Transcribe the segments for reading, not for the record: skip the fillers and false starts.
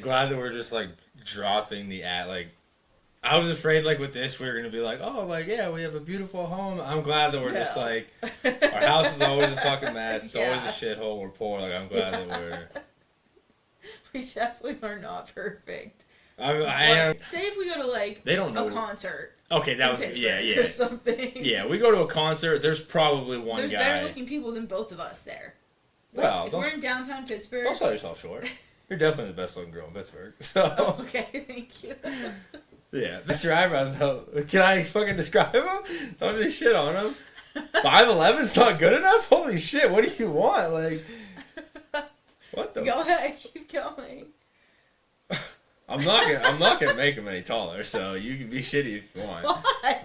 glad that we're just, like, dropping the ad. Like, I was afraid, like, with this, we were going to be like, oh, like, yeah, we have a beautiful home. I'm glad that we're just, like, our house is always a fucking mess. It's always a shithole. We're poor. Like, I'm glad that we're... We definitely are not perfect. I am... Say if we go to, like, they don't know. A concert. Okay, that was... Yeah. Or something. Yeah, we go to a concert, there's probably one guy... There's better-looking people than both of us there. Like, well, if we're in downtown Pittsburgh... Don't sell yourself short. You're definitely the best-looking girl in Pittsburgh, so... Oh, okay, thank you. Yeah, Mr. Eyebrows, though. Can I fucking describe him? Don't just shit on him. 5'11"'s not good enough? Holy shit, what do you want? Like, what the... Go ahead, keep going. I'm not gonna make him any taller, so you can be shitty if you want. Why?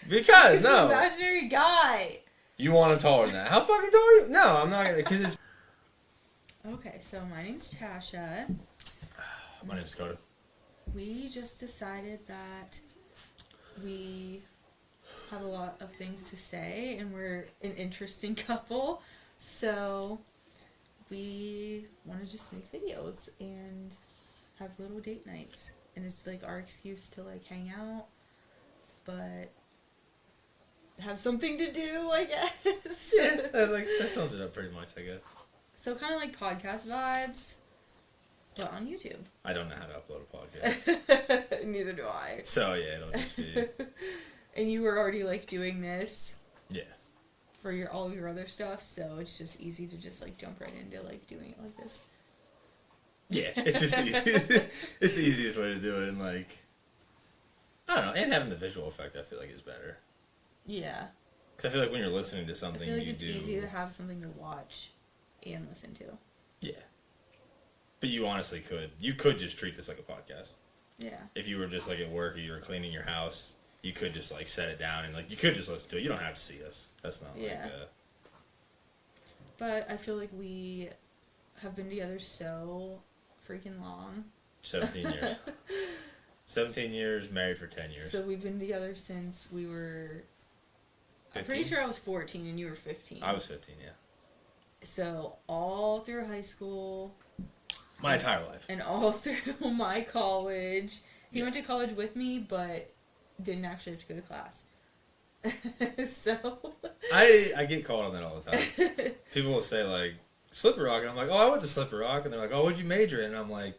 Because, no. He's an imaginary guy. You want him taller than that. How fucking tall are you? No, I'm not gonna, because it's... Okay, so my name's Tasha. My name's Dakota. We just decided that we have a lot of things to say and we're an interesting couple, so we want to just make videos and have little date nights, and it's like our excuse to like hang out but have something to do, I guess. Yeah, that sums it up pretty much, I guess. So kind of like podcast vibes, but on YouTube. I don't know how to upload a podcast. Neither do I. So yeah, it'll just be... And you were already like doing this. Yeah. For all your other stuff, so it's just easy to just like jump right into like doing it like this. Yeah, it's just easy. It's the easiest way to do it, and like, I don't know, and having the visual effect, I feel like is better. Yeah. Because I feel like when you're listening to something, I feel like you it's easy to have something to watch and listen to. Yeah. But you honestly could. You could just treat this like a podcast. Yeah. If you were just like at work or you were cleaning your house, you could just like set it down and like you could just listen to it. You don't have to see us. That's not like But I feel like we have been together so freaking long. 17 years. 17 years, married for 10 years. So we've been together since we were... 15? I'm pretty sure I was 14 and you were 15. I was 15, yeah. So all through high school... My entire life. And all through my college. He went to college with me, but didn't actually have to go to class. So... I get called on that all the time. People will say, like, Slippery Rock, and I'm like, oh, I went to Slippery Rock, and they're like, oh, what'd you major in? And I'm like,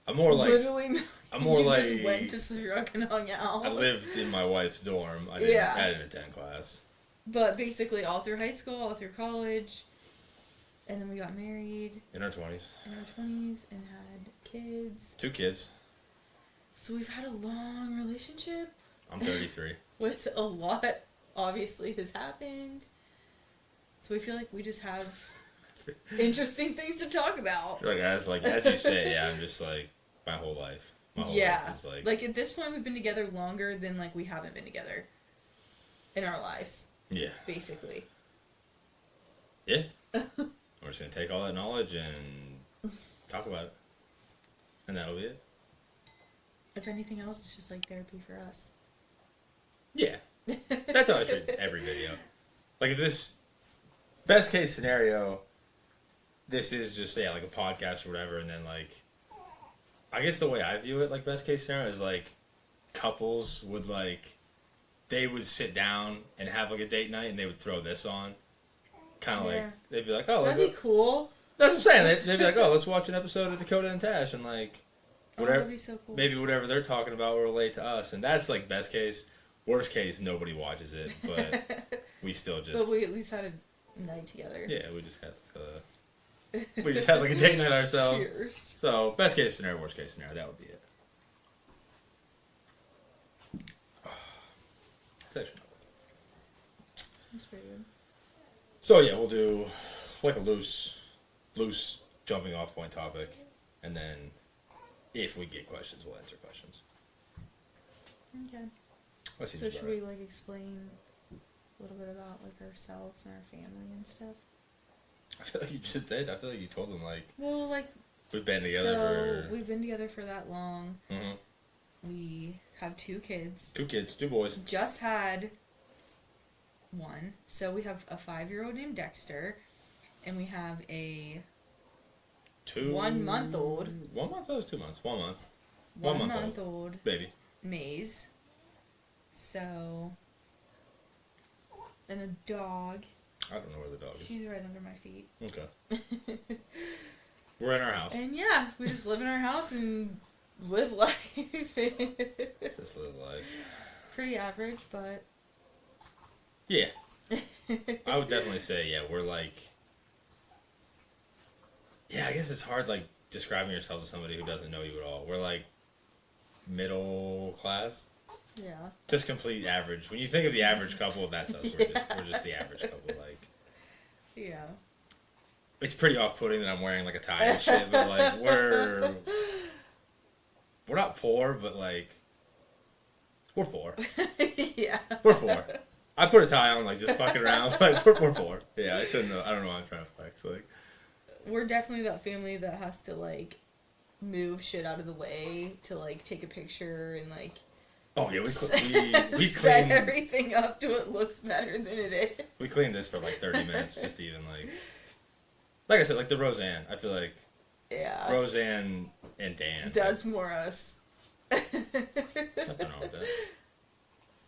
I'm more like... Literally, I'm more like... You just went to Slippery Rock and hung out. I lived in my wife's dorm. I didn't attend class. But basically all through high school, all through college, and then we got married. In our 20s. In our 20s, and had kids. 2 kids. So we've had a long relationship. I'm 33. With a lot, obviously, has happened. So we feel like we just have interesting things to talk about. Like as you say, yeah, I'm just like my whole life. My whole life is like at this point we've been together longer than like we haven't been together in our lives. Yeah. Basically. Yeah. We're just gonna take all that knowledge and talk about it. And that'll be it. If anything else, it's just like therapy for us. Yeah. That's how I treat every video. Like if this best case scenario, this is just like a podcast or whatever, and then like I guess the way I view it, like best case scenario is like couples would like they would sit down and have like a date night and they would throw this on. Kinda like they'd be like, oh, that'd be cool. That's what I'm saying. They'd be like, oh, let's watch an episode of Dakota and Tash, and like whatever that'd be so cool. Maybe whatever they're talking about will relate to us, and that's like best case. Worst case, nobody watches it, but we still just... But we at least had a night together. Yeah, we just had like a date night ourselves. Cheers. So, best case scenario, worst case scenario, that would be it. It's actually not bad. That's pretty good. So yeah, we'll do like a loose jumping off point topic, and then if we get questions, we'll answer questions. Okay. So should we like explain a little bit about like ourselves and our family and stuff? I feel like you just did. I feel like you told them like. Well, like. We've been together we've been together for that long. Mm-hmm. We have 2 kids. 2 kids, 2 boys. Just had 1. So we have a 5-year-old named Dexter, and we have a 1 month old. 1 month? That was 2 months. 1 month. 1 month old. Baby. Maze. So. And a dog. I don't know where the dog is. She's right under my feet. Okay. We're in our house. And yeah, we just live in our house and live life. Just live life. Pretty average, but. Yeah. I would definitely say, yeah, we're like. Yeah, I guess it's hard, like, describing yourself to somebody who doesn't know you at all. We're like middle class. Yeah. Just complete average. When you think of the average couple, that's us. We're just the average couple. Like. Yeah. It's pretty off-putting that I'm wearing like a tie and shit, but like we're not poor, but like we're poor. Yeah. We're poor. I put a tie on like just fucking around. Like we're poor. Yeah, I shouldn't know. I don't know why I'm trying to flex. Like we're definitely that family that has to like move shit out of the way to like take a picture and like. Oh yeah, we set cleaned everything up to it looks better than it is. We cleaned this for like 30 minutes just to even like I said, like the Roseanne. I feel like Roseanne and Dan. That's more us. Nothing wrong with that.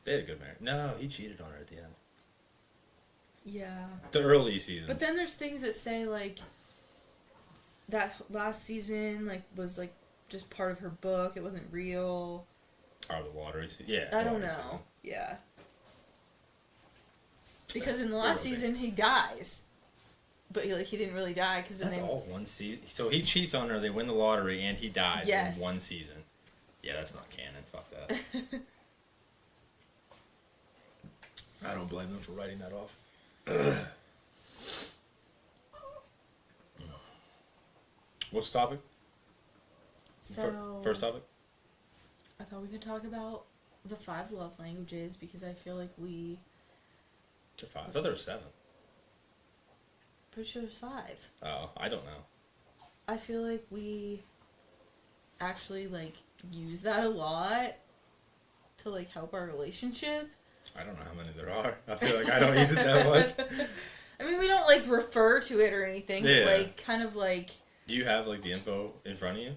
They had a good marriage. No, he cheated on her at the end. Yeah. The early seasons. But then there's things that say like that last season like was like just part of her book. It wasn't real. Oh, the lottery season. Yeah. I don't know. Season. Yeah. Because in the last season he dies. But he didn't really die because that's all one season. So he cheats on her. They win the lottery, and he dies in one season. Yeah, that's not canon. Fuck that. I don't blame them for writing that off. What's the topic? So first topic. I thought we could talk about the 5 love languages because I feel like we. Just 5. I thought there were 7. Pretty sure there's 5. Oh, I don't know. I feel like we actually like use that a lot to like help our relationship. I don't know how many there are. I feel like I don't use it that much. I mean, we don't like refer to it or anything. Yeah. But, like kind of like. Do you have like the info in front of you?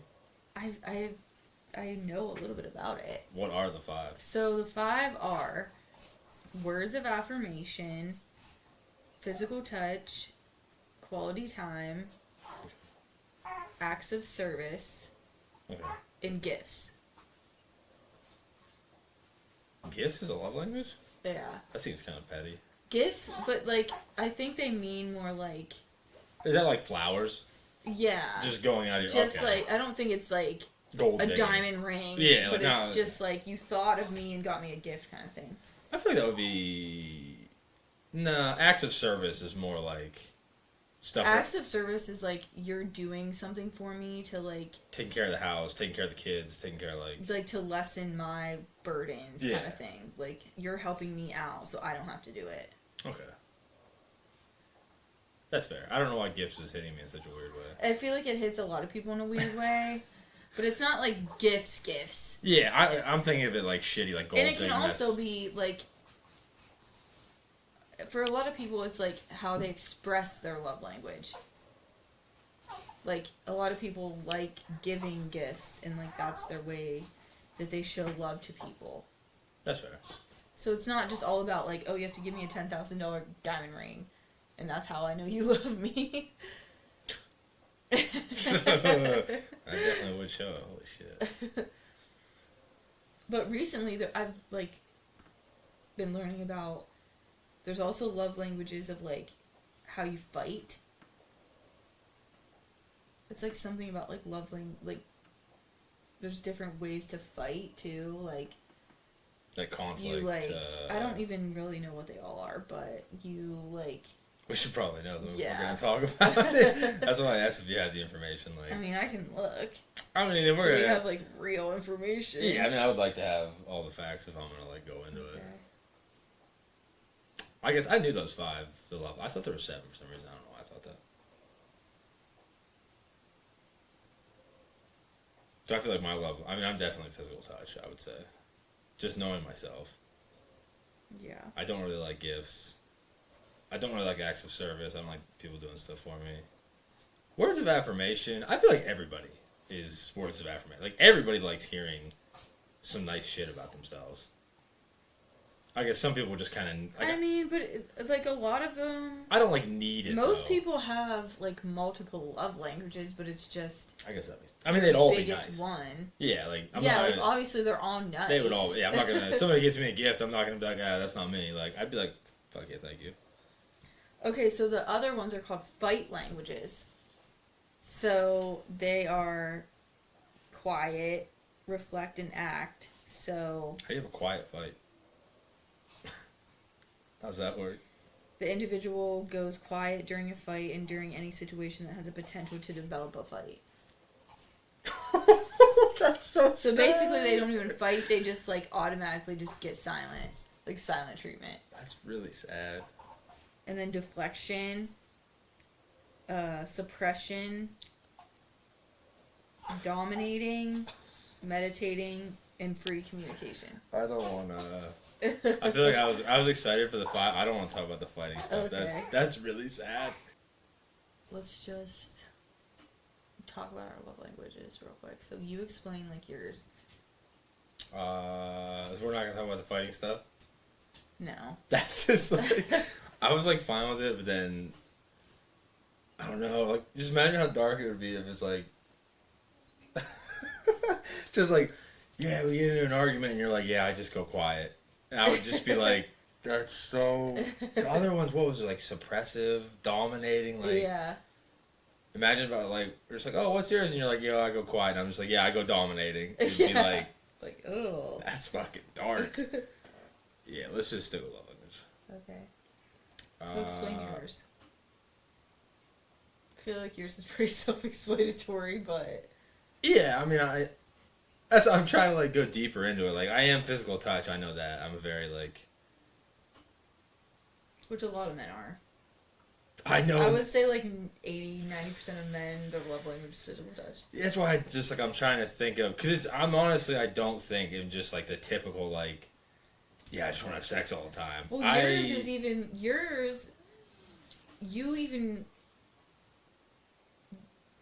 I know a little bit about it. What are the 5? So the 5 are words of affirmation, physical touch, quality time, acts of service, and gifts. Gifts is a love language? Yeah. That seems kind of petty. Gifts, but like I think they mean more like. Is that like flowers? Yeah. Just going out of your. Just like I don't think it's like gold a digging. diamond ring. Yeah, but like, it's just like you thought of me and got me a gift kind of thing. I feel like that would be. Nah, acts of service is more like stuff. Acts of service is like you're doing something for me to like taking care of the house, taking care of the kids, taking care of like to lessen my burdens kind of thing. Like you're helping me out so I don't have to do it. Okay. That's fair. I don't know why gifts is hitting me in such a weird way. I feel like it hits a lot of people in a weird way. But it's not like gifts. Yeah, I'm thinking of it like shitty, like gold. And it can also be like, for a lot of people, it's like how they express their love language. Like a lot of people like giving gifts, and like that's their way that they show love to people. That's fair. So it's not just all about like, oh, you have to give me a $10,000 diamond ring, and that's how I know you love me. I definitely would show it. Holy shit. But recently, I've like been learning about. There's also love languages of like how you fight. It's like something about like like. There's different ways to fight too, like. Like conflict. You like. I don't even really know what they all are, but you like. We should probably know them if we're going to talk about it. That's why I asked if you had the information. Like, I mean, I can look. I mean, if we're so we have like real information. Yeah, I mean, I would like to have all the facts if I'm going to like go into it. I guess I knew those 5. The love. I thought there were 7 for some reason. I don't know why I thought that. So I feel like my love. I mean, I'm definitely physical touch. I would say, just knowing myself. Yeah. I don't really like gifts. I don't really like acts of service. I don't like people doing stuff for me. Words of affirmation. I feel like everybody is words of affirmation. Like, everybody likes hearing some nice shit about themselves. I guess some people just kind of... I mean, but, like, a lot of them... I don't, like, need it, Most though. people have, like, multiple love languages, but it's just... I guess that makes... I mean, they'd all be nice. Biggest one. Yeah, like... like, obviously they're all nice. They would all... Yeah, I'm not gonna... If somebody gives me a gift, I'm not gonna be like, that's not me. Like, I'd be like, fuck yeah, thank you. Okay, so the other ones are called fight languages. So, they are quiet, reflect, and act. So... How do you have a quiet fight? How's that work? The individual goes quiet during a fight and during any situation that has a potential to develop a fight. That's so So basically they don't even fight, they just like automatically just get silent. Like silent treatment. That's really sad. And then deflection, suppression, dominating, meditating, and free communication. I don't want to... I feel like I was excited for the fight. I don't want to talk about the fighting stuff. Okay. That's really sad. Let's just talk about our love languages real quick. So you explain like yours. So we're not gonna talk about the fighting stuff. No. That's just like I was like fine with it, but then I don't know. Like, just imagine how dark it would be if it's like just like, yeah, we get into an argument and you're like, yeah, I just go quiet. And I would just be like, that's so... The other ones, what was it, like, suppressive, dominating, like... Yeah. Imagine about, like, we're just like, oh, what's yours? And you're like, yo, I go quiet. And I'm just like, yeah, I go dominating. It'd be like... Like, oh. That's fucking dark. Yeah, let's just stick with love language. Okay. So explain yours. I feel like yours is pretty self-explanatory, but... Yeah, I mean, I'm trying to, like, go deeper into it. Like, I am physical touch. I know that. I'm a very, like... Which a lot of men are. I know. I would say, like, 80-90% of men, their love language is physical touch. That's why I'm trying to think of... Because I'm honestly, I don't think in just, like, the typical, like... Yeah, I just want to have sex all the time. Well, yours is even... Yours... You even...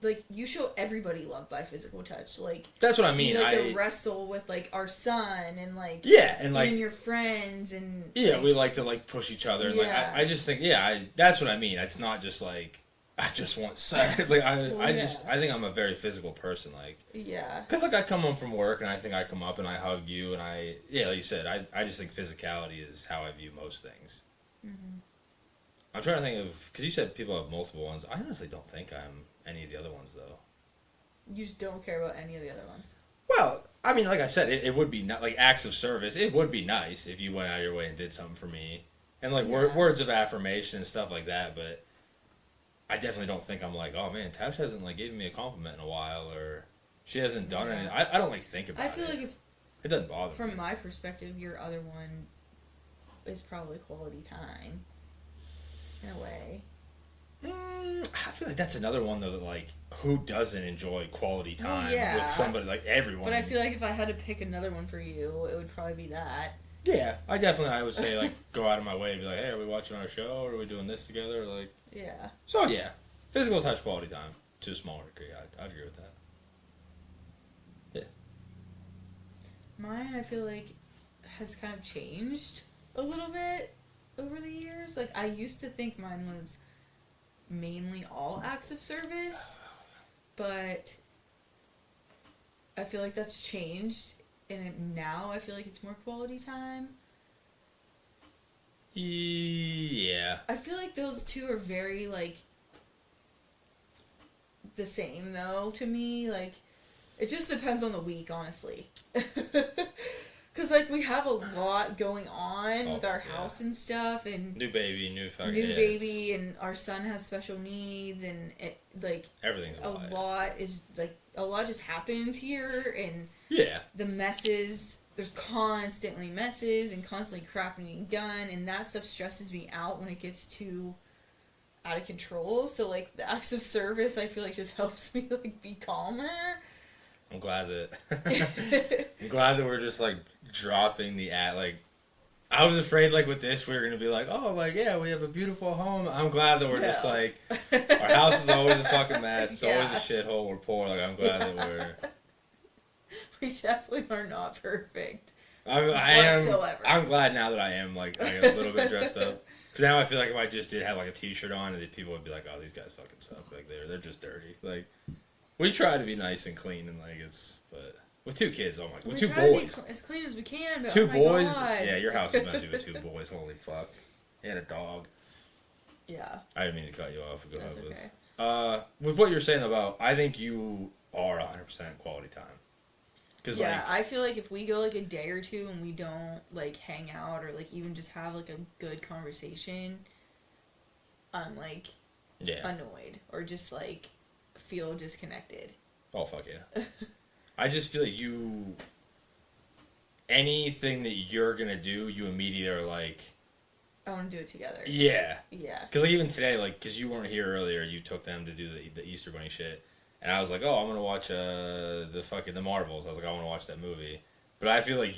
Like, you show everybody love by physical touch. Like, that's what I mean. You like to wrestle with, like, our son and, like... Yeah, and, like... And your friends and... Yeah, like, we like to, like, push each other. And, yeah. like, I just think... Yeah, that's what I mean. It's not just, like... I just want sex. Like, I think I'm a very physical person. Like... Yeah. Because, like, I come home from work and I think I come up and I hug you and I... Yeah, like you said, I just think physicality is how I view most things. Mm-hmm. I'm trying to think of... Because you said people have multiple ones. I honestly don't think I'm... any of the other ones, though. You just don't care about any of the other ones. Well, I mean, like I said, it would be not like acts of service. It would be nice if you went out of your way and did something for me, and like words of affirmation and stuff like that. But I definitely don't think I'm like, oh man, Tash hasn't like given me a compliment in a while, or she hasn't done anything. I don't like think about it. I feel like if it doesn't bother me. From my perspective, your other one is probably quality time, in a way. I feel like that's another one though that like who doesn't enjoy quality time with somebody like everyone. But I feel like if I had to pick another one for you, it would probably be that. Yeah, I would say like go out of my way and be like, hey, are we watching our show or are we doing this together? Like yeah. So yeah, physical touch, quality time to a smaller degree. I'd agree with that. Yeah. Mine, I feel like, has kind of changed a little bit over the years. Like I used to think mine was mainly all acts of service, but I feel like that's changed, and now I feel like it's more quality time. Yeah. I feel like those two are very, like, the same, though, to me. Like, it just depends on the week, honestly. Because, like, we have a lot going on with our house and stuff, and... New baby, new baby, and our son has special needs, and, it, like... Everything's a lot just happens here, and... Yeah. The messes... There's constantly messes, and constantly crap being done, and that stuff stresses me out when it gets too out of control, so, like, the acts of service, I feel like, just helps me, like, be calmer. I'm glad that we're just like dropping the ad. Like, I was afraid, like, with this, we were going to be like, oh, like, yeah, we have a beautiful home. I'm glad that we're just, like, our house is always a fucking mess. It's always a shithole. We're poor. Like, I'm glad that we're... We definitely are not perfect. I'm glad now that I am, like, I am a little bit dressed up. Because now I feel like if I just did have, like, a t-shirt on, and people would be like, oh, these guys fucking suck. Like, they're just dirty. Like, we try to be nice and clean, and, like, it's... But... With 2 kids, oh my god. With 2 boys. To be as clean as we can, but 2 boys? God. Yeah, your house is messy with 2 boys. Holy fuck. And a dog. Yeah. I didn't mean to cut you off. Go That's ahead with okay. With what you're saying about, I think you are 100% quality time. Cause yeah, like, I feel like if we go like a day or 2 and we don't like hang out or like even just have like a good conversation, I'm like annoyed or just like feel disconnected. Oh, fuck yeah. I just feel like anything that you're gonna do, you immediately are like... I want to do it together. Yeah. Yeah. Because, like, even today, like, because you weren't here earlier, you took them to do the Easter Bunny shit. And I was like, oh, I'm gonna watch the Marvels. I was like, I want to watch that movie. But I feel like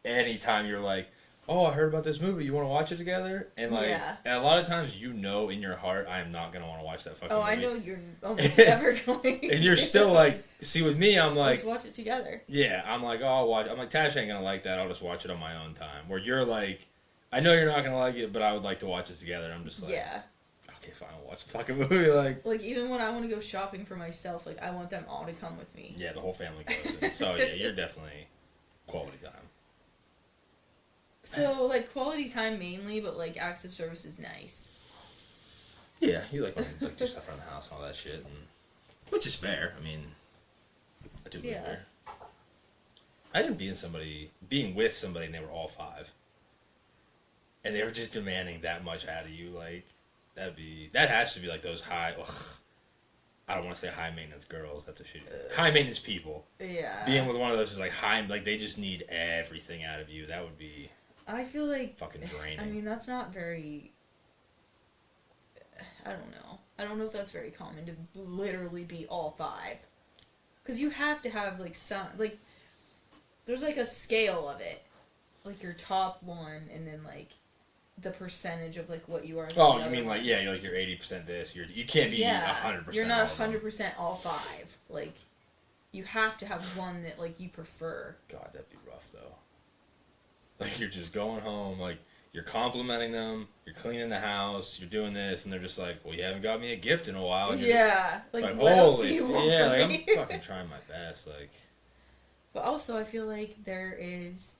anytime you're like, oh, I heard about this movie, you want to watch it together? And, like, and a lot of times you know in your heart, I am not going to want to watch that fucking movie. I know you're almost never going And you're still like, see, with me, I'm like... Let's watch it together. Yeah, I'm like, oh, I'll watch... I'm like, Tash ain't going to like that, I'll just watch it on my own time. Where you're like, I know you're not going to like it, but I would like to watch it together. I'm just like... Yeah. Okay, fine, I'll watch the fucking movie, like... Like, even when I want to go shopping for myself, like, I want them all to come with me. Yeah, the whole family goes in. So, yeah, you're definitely quality time. So, like, quality time mainly, but, like, acts of service is nice. Yeah, you like just stuff around the house and all that shit, and which is fair. I mean, I do live there. I didn't being with somebody and they were all 5. And they were just demanding that much out of you, like, that has to be, like, those high, I don't want to say high maintenance girls, that's a shit. High maintenance people. Yeah. Being with one of those is, like, like, they just need everything out of you, that would be... I feel like... Fucking draining. I mean, that's not very... I don't know. I don't know if that's very common to literally be all 5. Because you have to have, like, some... Like, there's, like, a scale of it. Like, your top one, and then, like, the percentage of, like, what you are... Oh, you mean, like, yeah, you're, like, you're 80% this, you can't be 100%. You're not 100% all 5. Like, you have to have one that, like, you prefer. God, that'd be rough, though. Like, you're just going home, like, you're complimenting them, you're cleaning the house, you're doing this, and they're just like, well, you haven't got me a gift in a while. And like what else do you want yeah, from like, me? I'm fucking trying my best, like. But also, I feel like there is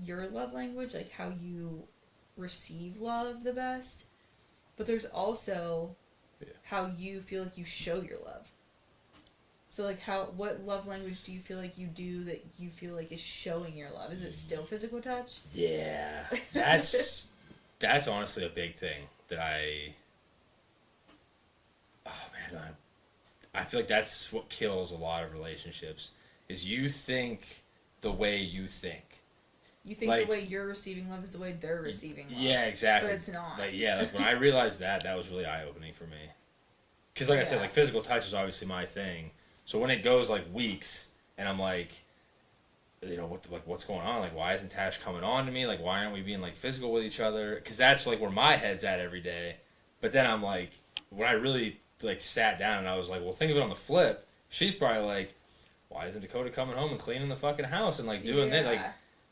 your love language, like how you receive love the best, but there's also how you feel like you show your love. So, like, what love language do you feel like you do that you feel like is showing your love? Is it still physical touch? Yeah. That's honestly a big thing that I feel like that's what kills a lot of relationships, is you think the way you think. You think like, the way you're receiving love is the way they're receiving love. Yeah, exactly. But it's not. Like when I realized that was really eye-opening for me. Because, like I said, like, physical touch is obviously my thing. So when it goes, like, weeks, and I'm like, you know, what's going on? Like, why isn't Tash coming on to me? Like, why aren't we being, like, physical with each other? Because that's, like, where my head's at every day. But then I'm like, when I really, like, sat down and I was like, well, think of it on the flip. She's probably like, why isn't Dakota coming home and cleaning the fucking house and, like, doing that? Like,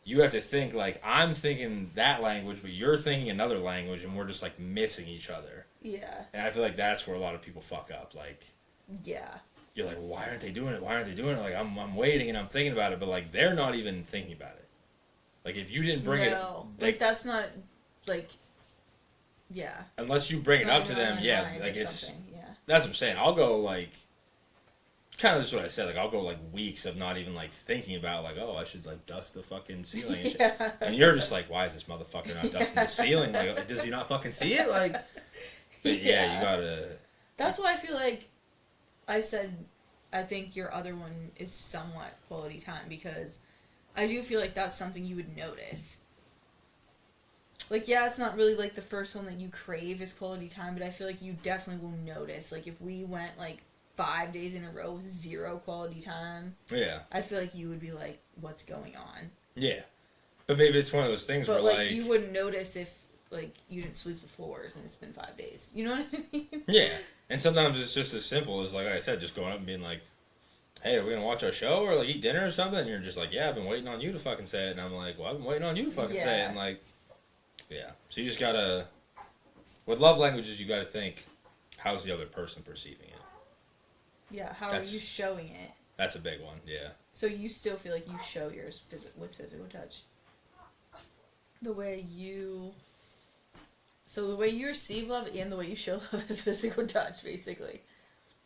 you have to think, like, I'm thinking that language, but you're thinking another language, and we're just, like, missing each other. Yeah. And I feel like that's where a lot of people fuck up. Like, you're like, well, why aren't they doing it? Why aren't they doing it? Like, I'm waiting and I'm thinking about it, but, like, they're not even thinking about it. Like, if you didn't bring it... Like, that's not, like... Unless you bring it up to them, like, it's... That's what I'm saying. I'll go, like... Kind of just what I said. Like, I'll go, like, weeks of not even, like, thinking about, like, oh, I should, like, dust the fucking ceiling and shit. And you're just like, why is this motherfucker not dusting the ceiling? Like, does he not fucking see it? Like... But, you gotta... That's why I feel like I said I think your other one is somewhat quality time, because I do feel like that's something you would notice. Like, it's not really, like, the first one that you crave is quality time, but I feel like you definitely will notice. Like, if we went, like, 5 days in a row with 0 quality time, I feel like you would be like, what's going on? Yeah. But maybe it's one of those things but where, like, you wouldn't notice if, like, you didn't sweep the floors and it's been 5 days. You know what I mean? Yeah. And sometimes it's just as simple as, like I said, just going up and being like, hey, are we going to watch our show or, like, eat dinner or something? And you're just like, yeah, I've been waiting on you to fucking say it. And I'm like, well, I've been waiting on you to fucking say it. And, like, yeah. So you just got to, with love languages, you got to think, how's the other person perceiving it? Yeah, how are you showing it? That's a big one, yeah. So you still feel like you show yours with physical touch? The way you receive love and the way you show love is physical touch, basically.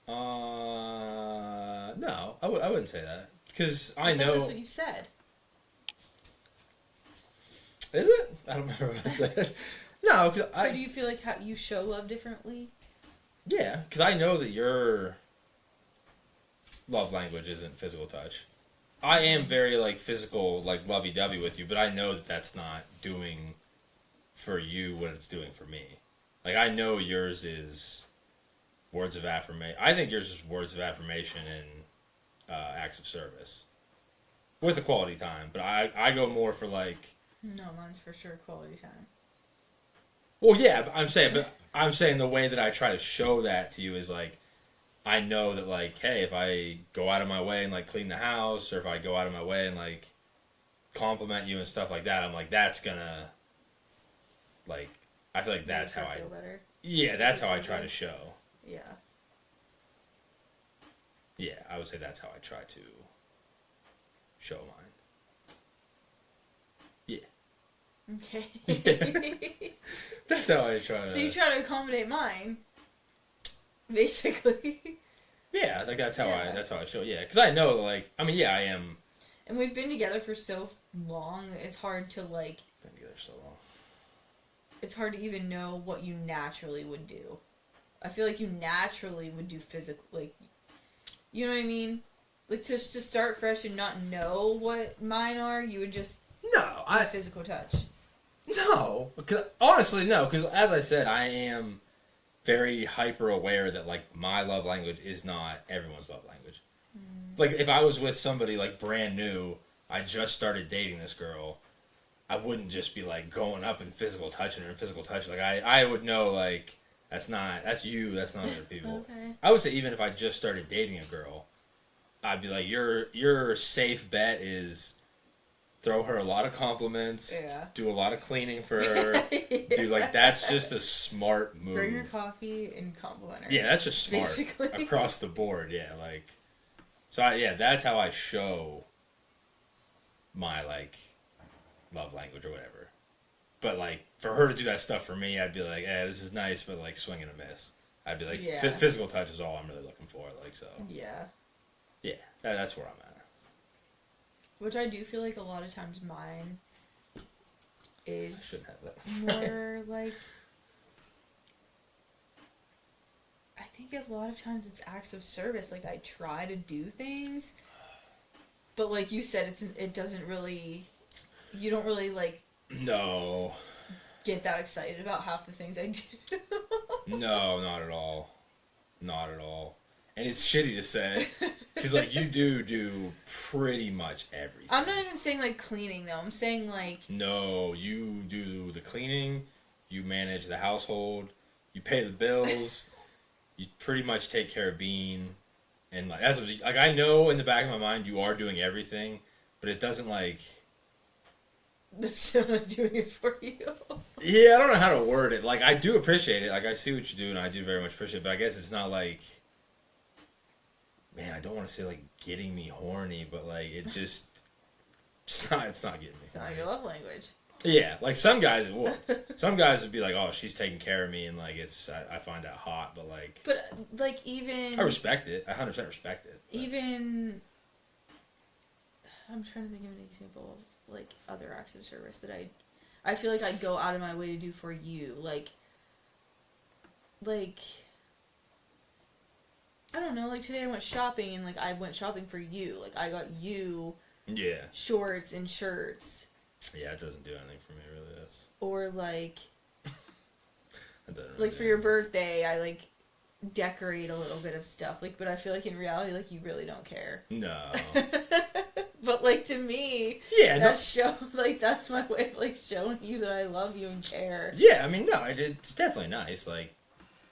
No, I wouldn't say that. Because I know... That's what you said. Is it? I don't remember what I said. No, because So do you feel like how you show love differently? Yeah, because I know that your love language isn't physical touch. I am very, like, physical, like, lovey-dovey with you, but I know that that's not doing for you what it's doing for me. Like, I know yours is words of affirmation. I think yours is words of affirmation and acts of service. With the quality time, but I go more for, like... No, mine's for sure quality time. Well, yeah, but I'm saying the way that I try to show that to you is, like, I know that, like, hey, if I go out of my way and, like, clean the house, or if I go out of my way and, like, compliment you and stuff like that, I'm like, that's gonna, like, I feel like that's how I feel better. Yeah, that's how I try to show. Yeah. Yeah, I would say that's how I try to show mine. Yeah. Okay. Yeah. That's how I try to... So you try to accommodate mine, basically. Yeah, like, that's how I show, yeah. Because I know, like, I mean, yeah, I am... And we've been together for so long, it's hard to, like... Been together so long. It's hard to even know what you naturally would do. I feel like you naturally would do physical, like... You know what I mean? Like, just to start fresh and not know what mine are, you would just... No, physical touch. No, honestly, no. Because as I said, I am very hyper aware that, like, my love language is not everyone's love language. Like, if I was with somebody, like, brand new, I just started dating this girl, I wouldn't just be, like, going up and physical touching her and physical touch. Like, I would know, like, that's you, that's not other people. Okay. I would say even if I just started dating a girl, I'd be like, your safe bet is throw her a lot of compliments, do a lot of cleaning for her, do, like, that's just a smart move. Bring her coffee and compliment her. Yeah, that's just smart. Basically. Across the board, yeah, like, so that's how I show my, like, love language or whatever. But, like, for her to do that stuff for me, I'd be like, this is nice, but, like, swing and a miss. I'd be like, physical touch is all I'm really looking for, like, so. Yeah. Yeah, that's where I'm at. Which I do feel like a lot of times mine is more like... I think a lot of times it's acts of service. Like, I try to do things, but like you said, it doesn't really... You don't really, like... No. Get that excited about half the things I do. No, not at all. Not at all. And it's shitty to say, because, like, you do pretty much everything. I'm not even saying, like, cleaning, though. I'm saying, like... No, you do the cleaning, you manage the household, you pay the bills, you pretty much take care of Bean, and, like, I know in the back of my mind you are doing everything, but it doesn't, like... That's still not doing it for you. Yeah, I don't know how to word it. Like, I do appreciate it. Like, I see what you do, and I do very much appreciate it, but I guess it's not, like... Man, I don't want to say, like, getting me horny, but, like, it just... It's not getting me It's not your love language. Yeah, like, some guys it would. Some guys would be like, oh, she's taking care of me, and, like, I find that hot, but, like... But, like, even... I respect it. I 100% respect it. But. Even... I'm trying to think of an example of, like, other acts of service that I feel like I'd go out of my way to do for you. Like... I don't know, like, today I went shopping, and, like, I went shopping for you. Like, I got you... Yeah. Shorts and shirts. Yeah, it doesn't do anything for me, really. That's... Or, like... really like, for your birthday, I, like, decorate a little bit of stuff. Like, but I feel like in reality, like, you really don't care. No. But, like, to me, yeah, that's my way of, like, showing you that I love you and care. Yeah, I mean, no, it's definitely nice, like,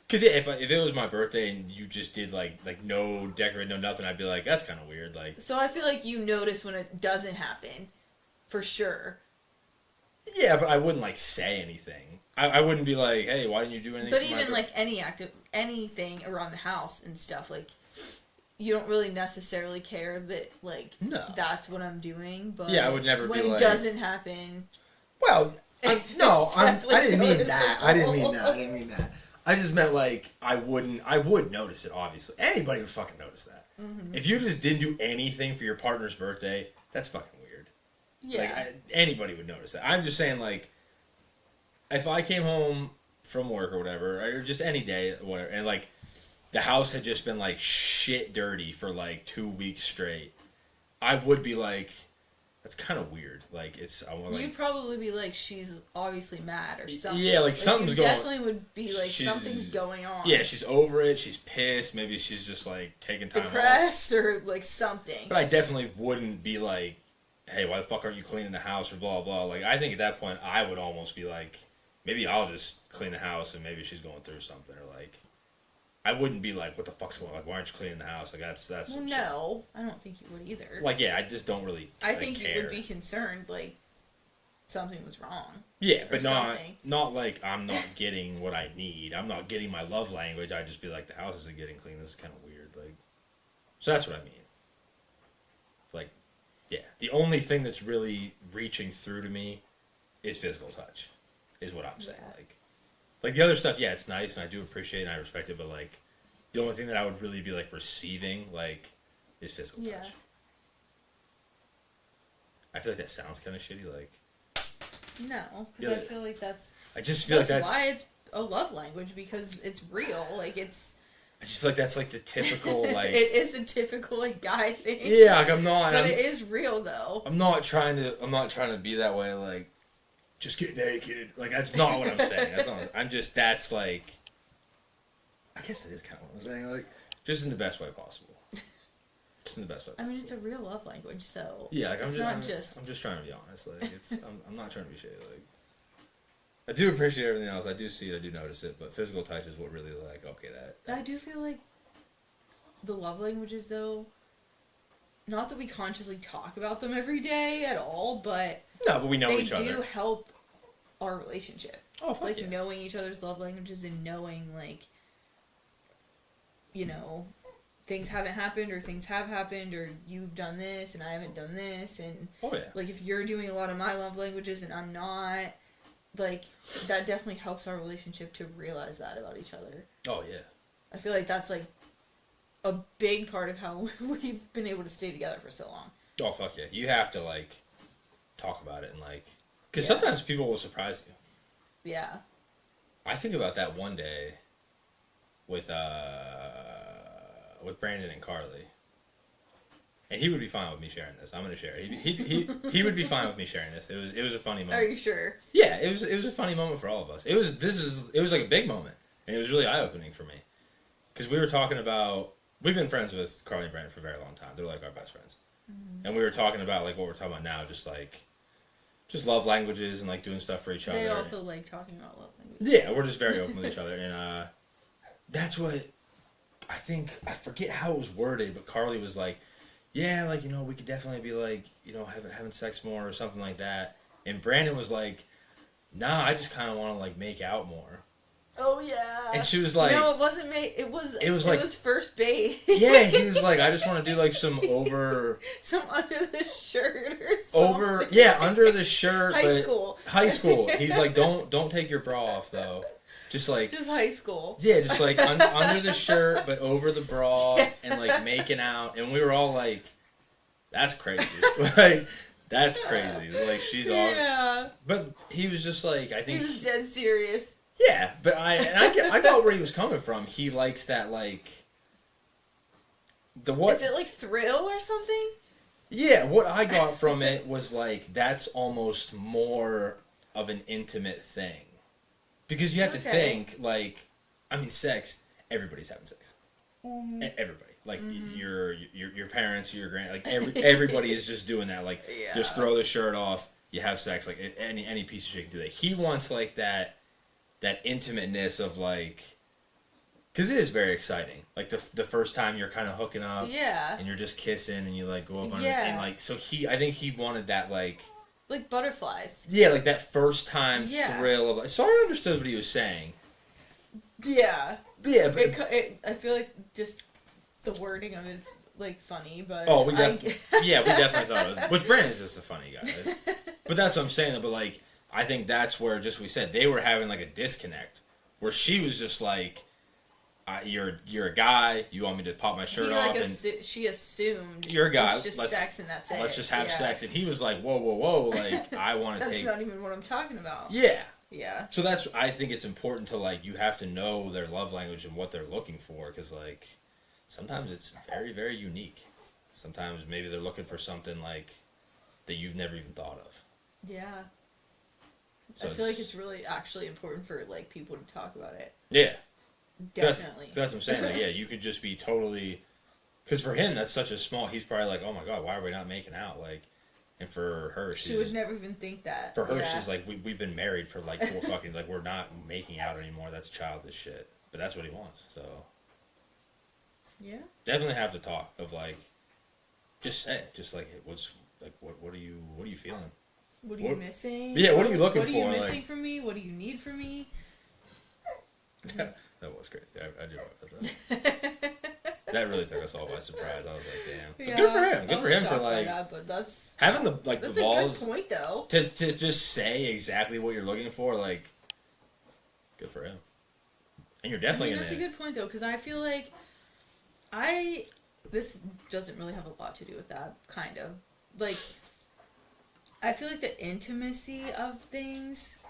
because, yeah, if it was my birthday and you just did, like no decorate, no nothing, I'd be like, that's kind of weird, like. So I feel like you notice when it doesn't happen, for sure. Yeah, but I wouldn't, like, say anything. I wouldn't be like, hey, why didn't you do anything But for even, my like, anything around the house and stuff, like, you don't really necessarily care that, like, no. That's what I'm doing, but yeah, I would never when be like... it doesn't happen... Well, I didn't mean that. I didn't mean that. I just meant, like, I would notice it, obviously. Anybody would fucking notice that. Mm-hmm. If you just didn't do anything for your partner's birthday, that's fucking weird. Yeah. Like, anybody would notice that. I'm just saying, like, if I came home from work or whatever, or just any day, whatever, and, like, the house had just been, like, shit dirty for, like, 2 weeks straight, I would be like, that's kind of weird. Like, You'd probably be like, she's obviously mad or something. Yeah, like something's going on. Definitely would be like, something's going on. Yeah, she's over it, she's pissed, maybe she's just, like, taking time depressed off. Or, like, something. But I definitely wouldn't be like, hey, why the fuck aren't you cleaning the house or blah, blah. Like, I think at that point, I would almost be like, maybe I'll just clean the house and maybe she's going through something, or, like, I wouldn't be like, what the fuck's going on? Like, why aren't you cleaning the house? Like, that's well, no, I don't think you would either. Like, yeah, I just don't really I think you would be concerned, like, something was wrong. Yeah, but not like I'm not getting what I need. I'm not getting my love language. I'd just be like, the house isn't getting clean. This is kind of weird. Like, so that's what I mean. Like, yeah, the only thing that's really reaching through to me is physical touch, is what I'm saying. Like the other stuff, yeah, it's nice, and I do appreciate it, and I respect it, but, like, the only thing that I would really be, like, receiving, like, is physical touch. I feel like that sounds kind of shitty, like... No, because I feel like that's... I just feel like that's... why it's a love language, because it's real, like, it's... I just feel like that's, like, the typical, like... It is a typical, like, guy thing. Yeah, like, I'm not... But it is real, though. I'm not trying to be that way, like... Just get naked. Like, that's not what I'm saying. I'm just, that's, like... I guess that is kind of what I'm saying. Like, just in the best way possible. Just in the best way possible. I mean, it's a real love language, so... Yeah, like, I'm just trying to be honest. Like, I'm not trying to be shady. Like, I do appreciate everything else. I do see it. I do notice it. But physical touch is what really, like, okay, I do feel like the love languages, though... Not that we consciously talk about them every day at all, but... No, but we know each other. They do help our relationship. Oh, fuck like, yeah. knowing each other's love languages and knowing, like, you know, things haven't happened or things have happened or you've done this and I haven't done this. And, oh, yeah. like, if you're doing a lot of my love languages and I'm not, like, that definitely helps our relationship to realize that about each other. Oh, yeah. I feel like that's, like, a big part of how we've been able to stay together for so long. Oh, fuck yeah. You have to, like, talk about it and, like... Because sometimes people will surprise you. Yeah. I think about that one day with Brandon and Carly. And he would be fine with me sharing this. I'm going to share it. He would be fine with me sharing this. It was a funny moment. Are you sure? Yeah, it was a funny moment for all of us. It was like a big moment. And it was really eye-opening for me. Because we were talking about... We've been friends with Carly and Brandon for a very long time. They're, like, our best friends. Mm-hmm. And we were talking about, like, what we're talking about now, just love languages and, like, doing stuff for each other. They also like talking about love languages. Yeah, we're just very open with each other. And that's what... I think... I forget how it was worded, but Carly was like, yeah, like, you know, we could definitely be, like, you know, having sex more or something like that. And Brandon was like, nah, I just kind of want to, like, make out more. Oh, yeah. And she was like... No, it wasn't it was first bait. Yeah, he was like, I just want to do, like, some over... Some under the shirt or something. Yeah, under the shirt. High school. He's like, don't take your bra off, though. Just, like... Just high school. Yeah, just, like, under the shirt, but over the bra, and, like, making out. And we were all like, that's crazy. Like, that's crazy. Like, she's all... Yeah. But he was just, like, I think... He was dead serious. Yeah, but I got where he was coming from. He likes that, like... Is it, like, thrill or something? Yeah, what I got from it was, like, that's almost more of an intimate thing. Because you have to think, like... I mean, sex, everybody's having sex. Mm-hmm. Everybody. Like your parents, your everybody is just doing that. Like just throw the shirt off, you have sex. Like any piece of shit can do that. He wants like that intimateness of like, because it is very exciting. Like the first time you're kind of hooking up, and you're just kissing, and you like go up on it, and like so I think he wanted that like butterflies. Yeah, like that first time thrill of. So I understood what he was saying. Yeah. Yeah, but I feel like just the wording of it's like funny, but we definitely thought of it. Which Brandon's just a funny guy. Right? But that's what I'm saying. But like, I think that's where just we said they were having like a disconnect, where she was just like, "You're a guy. You want me to pop my shirt off?" And she assumed you're a guy. It's just sex and that's it. Let's just have sex. And he was like, "Whoa! Like I want to take." That's not even what I'm talking about. Yeah. Yeah. So I think it's important to like, you have to know their love language and what they're looking for, because like sometimes it's very, very unique. Sometimes maybe they're looking for something like that you've never even thought of. Yeah. So I feel like it's really actually important for like people to talk about it. Yeah. Definitely. That's what I'm saying. Like, yeah, you could just be totally, because for him that's such a small. He's probably like, oh my god, why are we not making out? Like. And for her, she would never even think that. For her, she's like, we've been married for like 4 fucking, like, we're not making out anymore. That's childish shit. But that's what he wants, so. Yeah. Definitely have the talk of like, just say it. Just like, what are you feeling? What are you missing? Yeah, what are you looking for? What are you missing from me? What do you need from me? That was crazy. I do like that. That really took us all by surprise. I was like, damn. But good for him. Good for him for like that, but that's having the balls. That's a good point, though. To just say exactly what you're looking for, like, good for him. And you're definitely that's a good point, though, because I feel like this doesn't really have a lot to do with that, kind of. Like, I feel like the intimacy of things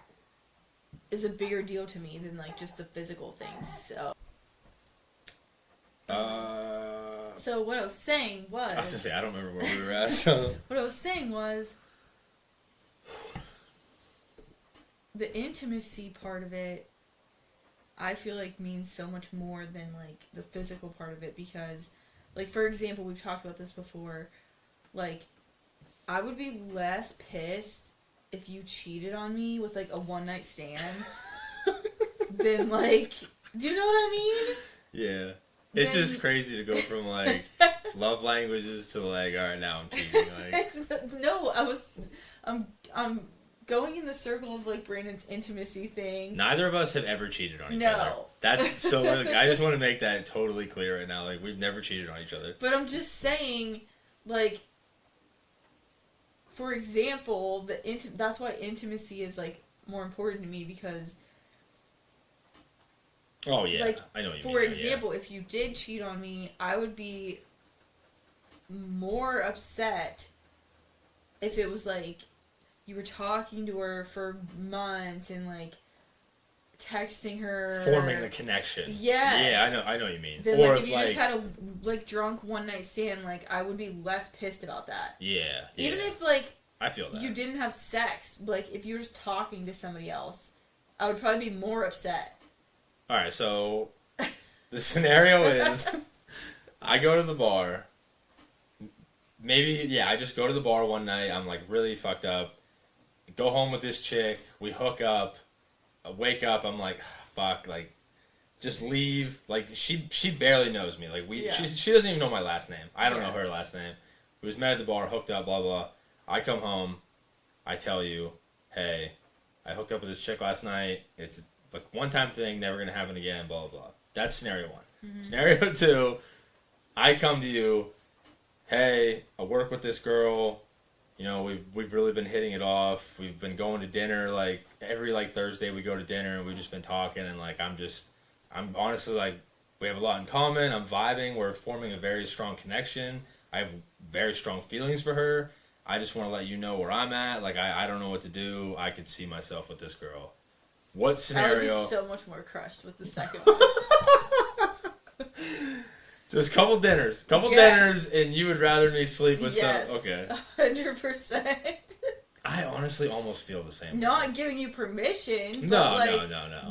is a bigger deal to me than like just the physical things. So what I was saying was... I was gonna say, I don't remember where we were at, so... What I was saying was... The intimacy part of it, I feel like means so much more than, like, the physical part of it, because, like, for example, we've talked about this before, like, I would be less pissed if you cheated on me with, like, a one-night stand than, like... Do you know what I mean? Yeah. It's just crazy to go from, like, love languages to, like, alright, now I'm cheating. Like. No, I'm going in the circle of, like, Brandon's intimacy thing. Neither of us have ever cheated on each other. No. That's, so, like, I just want to make that totally clear right now. Like, we've never cheated on each other. But I'm just saying, like, for example, that's why intimacy is, like, more important to me, because... Oh, yeah. Like, I know what you mean. For example, if you did cheat on me, I would be more upset if it was, like, you were talking to her for months and, like, texting her. Forming the connection. Yes. Yeah, I know what you mean. Then, or like, if you just had a, like, drunk one-night stand, like, I would be less pissed about that. Yeah. Even if, like... I feel that. You didn't have sex, like, if you were just talking to somebody else, I would probably be more upset. Alright, so the scenario is I go to the bar. Maybe, I just go to the bar one night. I'm like really fucked up. Go home with this chick. We hook up. I wake up. I'm like, fuck, like, just leave. Like, she barely knows me. Like, she doesn't even know my last name. I don't know her last name. We was met at the bar, hooked up, blah, blah. I come home. I tell you, hey, I hooked up with this chick last night. It's like one-time thing, never gonna happen again, blah, blah, blah. That's scenario one. Mm-hmm. Scenario two, I come to you, hey, I work with this girl, you know, we've really been hitting it off, we've been going to dinner, like, every, like, Thursday we go to dinner, and we've just been talking, and, like, I'm honestly, like, we have a lot in common, I'm vibing, we're forming a very strong connection, I have very strong feelings for her, I just want to let you know where I'm at, like, I don't know what to do, I could see myself with this girl. What scenario? I would be so much more crushed with the second one. Just couple dinners, and you would rather me sleep with some. Okay. 100%. I honestly almost feel the same. Not giving you permission. No.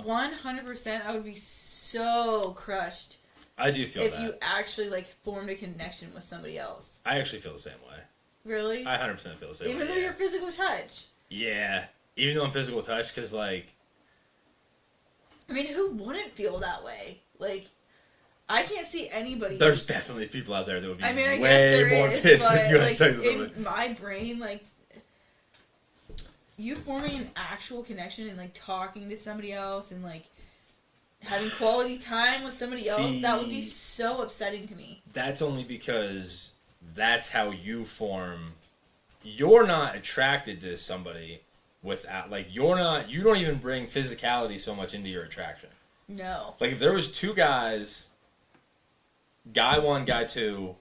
100%. I would be so crushed I do feel if that. you actually like formed a connection with somebody else. I actually feel the same way. Really? I 100% feel the same way. Even though you're physical touch. Yeah. Even though I'm physical touch, because, like... I mean, who wouldn't feel that way? Like, I can't see anybody... There's definitely people out there that would be I guess way there more is, pissed but, than you had like, sex with somebody. in my brain, like, you forming an actual connection and, like, talking to somebody else and, like, having quality time with somebody else, that would be so upsetting to me. That's only because that's how you form... You're not attracted to somebody without... Like, you don't even bring physicality so much into your attraction. No. Like, if there was two guys, guy one, guy two,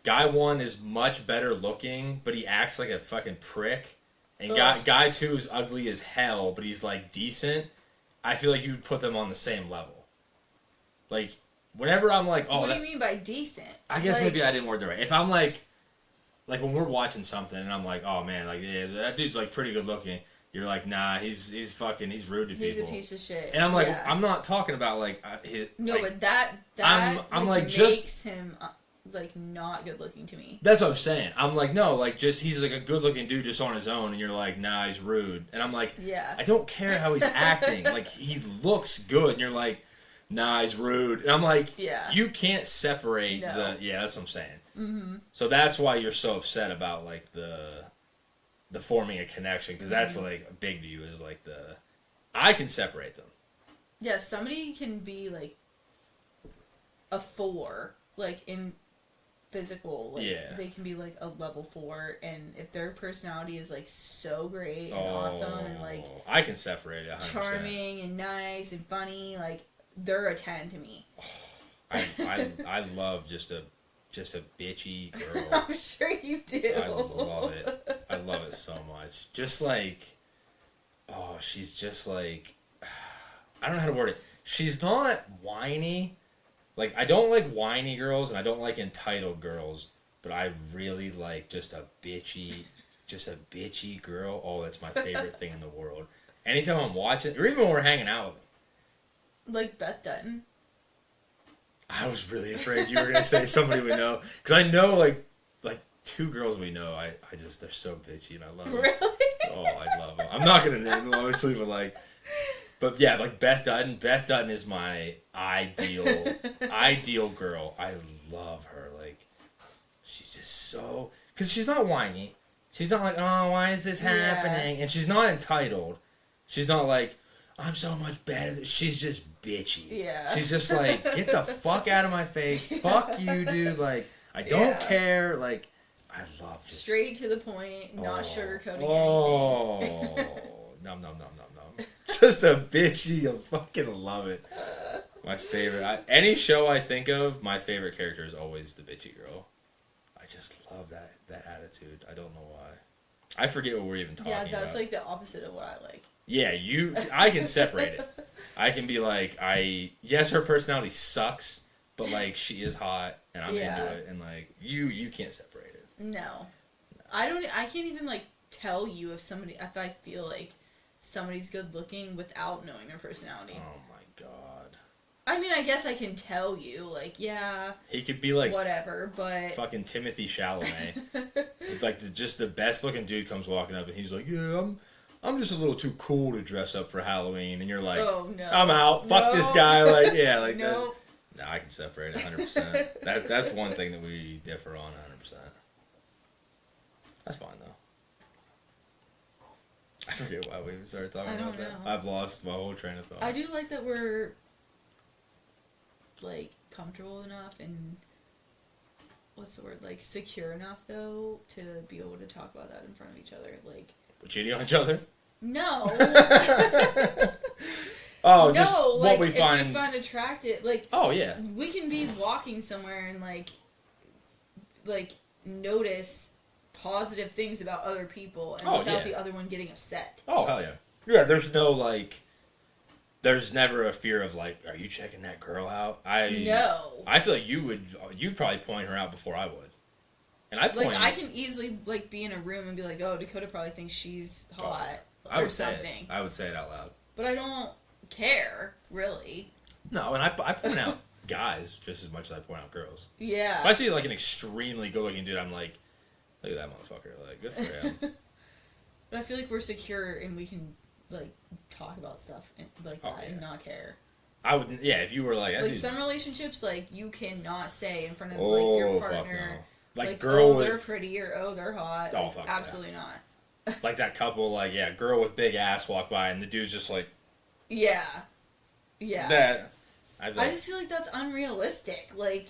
guy one is much better looking, but he acts like a fucking prick, and guy two is ugly as hell, but he's, like, decent, I feel like you'd put them on the same level. Like, whenever I'm like, oh... What do you mean by decent? I guess maybe I didn't word it right. If I'm like when we're watching something and I'm like, oh man, like, yeah, that dude's like pretty good looking. You're like, nah, he's rude to people. He's a piece of shit. And I'm like, I'm not talking about like no, like, but that I'm like makes just him like not good looking to me. That's what I'm saying. I'm like, no, like just he's like a good looking dude just on his own, and you're like, nah, he's rude. And I'm like, yeah, I don't care how he's acting. Like he looks good, and you're like, nah, he's rude. And I'm like, yeah, you can't separate that's what I'm saying. Mm-hmm. So that's why you're so upset about like the forming a connection, because that's like big to you, is like I can separate them. Yeah, somebody can be like a 4, like in physical, like they can be like a level 4, and if their personality is like so great and awesome and like I can separate it 100%. Charming and nice and funny, like they're a 10 to me. I love just a bitchy girl. I'm sure you do. I love it. I love it so much. Just like, she's just like, I don't know how to word it. She's not whiny. Like, I don't like whiny girls and I don't like entitled girls, but I really like just a bitchy girl. Oh, that's my favorite thing in the world. Anytime I'm watching, or even when we're hanging out with them. Like Beth Dutton. I was really afraid you were going to say somebody we know. Because I know, like 2 girls we know, they're so bitchy and I love them. Really? Oh, I love them. I'm not going to name them, obviously, but yeah, like Beth Dutton. Beth Dutton is my ideal girl. I love her. Like, she's just so... Because she's not whiny. She's not like, oh, why is this happening? And she's not entitled. She's not like, I'm so much better. She's just bitchy. Yeah. She's just like, get the fuck out of my face. Fuck you, dude. Like, I don't care. Like, I love just... Straight to the point, not sugarcoating anything. Nom, nom, nom, nom, nom. Just a bitchy. I fucking love it. My favorite. Any show I think of, my favorite character is always the bitchy girl. I just love that attitude. I don't know why. I forget what we're even talking about. Yeah, that's like the opposite of what I like. Yeah, I can separate it. I can be like, yes, her personality sucks, but like she is hot and I'm into it, and like you can't separate it. No. I can't even like tell you if I feel like somebody's good looking without knowing their personality. Oh my god. I mean, I guess I can tell you, like, yeah. He could be like whatever, but fucking Timothy Chalamet. It's like just the best looking dude comes walking up and he's like, yeah, I'm just a little too cool to dress up for Halloween, and you're like, oh no, I'm out. Fuck this guy. Like, yeah, like nope. that. No, I can separate it 100%. That's one thing that we differ on 100%. That's fine though. I forget why we even started talking about that. I've lost my whole train of thought. I do like that we're like comfortable enough and what's the word, like secure enough though to be able to talk about that in front of each other. Like, we're cheating on each other? No. Oh, no, just like, what we find. If we find attractive, like, oh yeah, we can be walking somewhere and like notice positive things about other people and without the other one getting upset. Oh hell yeah, yeah. There's no like, there's never a fear of like, are you checking that girl out? No. I feel like you'd probably point her out before I would. And I can easily like be in a room and be like, oh, Dakota probably thinks she's hot or something. I would say it out loud. But I don't care, really. No, and I point out guys just as much as I point out girls. Yeah. If I see like an extremely good-looking dude, I'm like, look at that motherfucker. Like, good for him. But I feel like we're secure and we can like talk about stuff like that and not care. I would, if you were like some relationships, like you cannot say in front of like your partner, no. Like girl they're pretty or they're hot. Oh, like, fuck absolutely not. Like that couple, girl with big ass walk by and the dude's just like, yeah. That. I just feel like that's unrealistic. Like.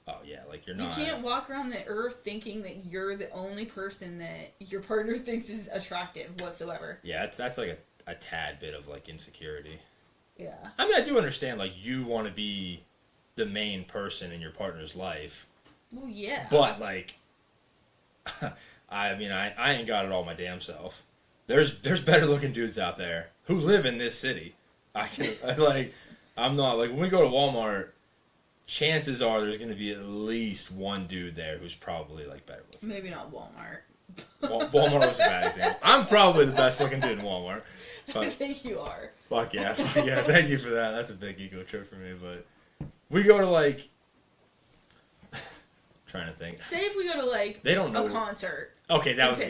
Oh yeah, like you're not. You can't walk around the earth thinking that you're the only person that your partner thinks is attractive whatsoever. Yeah, that's like a tad bit of like insecurity. Yeah. I mean, I do understand like you want to be the main person in your partner's life. Well, yeah. But like, I mean, I ain't got it all my damn self. There's better looking dudes out there who live in this city. I'm not like when we go to Walmart. Chances are there's going to be at least one dude there who's probably like better looking. Maybe not Walmart. Walmart was a bad example. I'm probably the best looking dude in Walmart. I think you are. Fuck yeah. Thank you for that. That's a big ego trip for me. But we go to like, trying to think. Say if we go to like they don't know. A concert. Okay, that was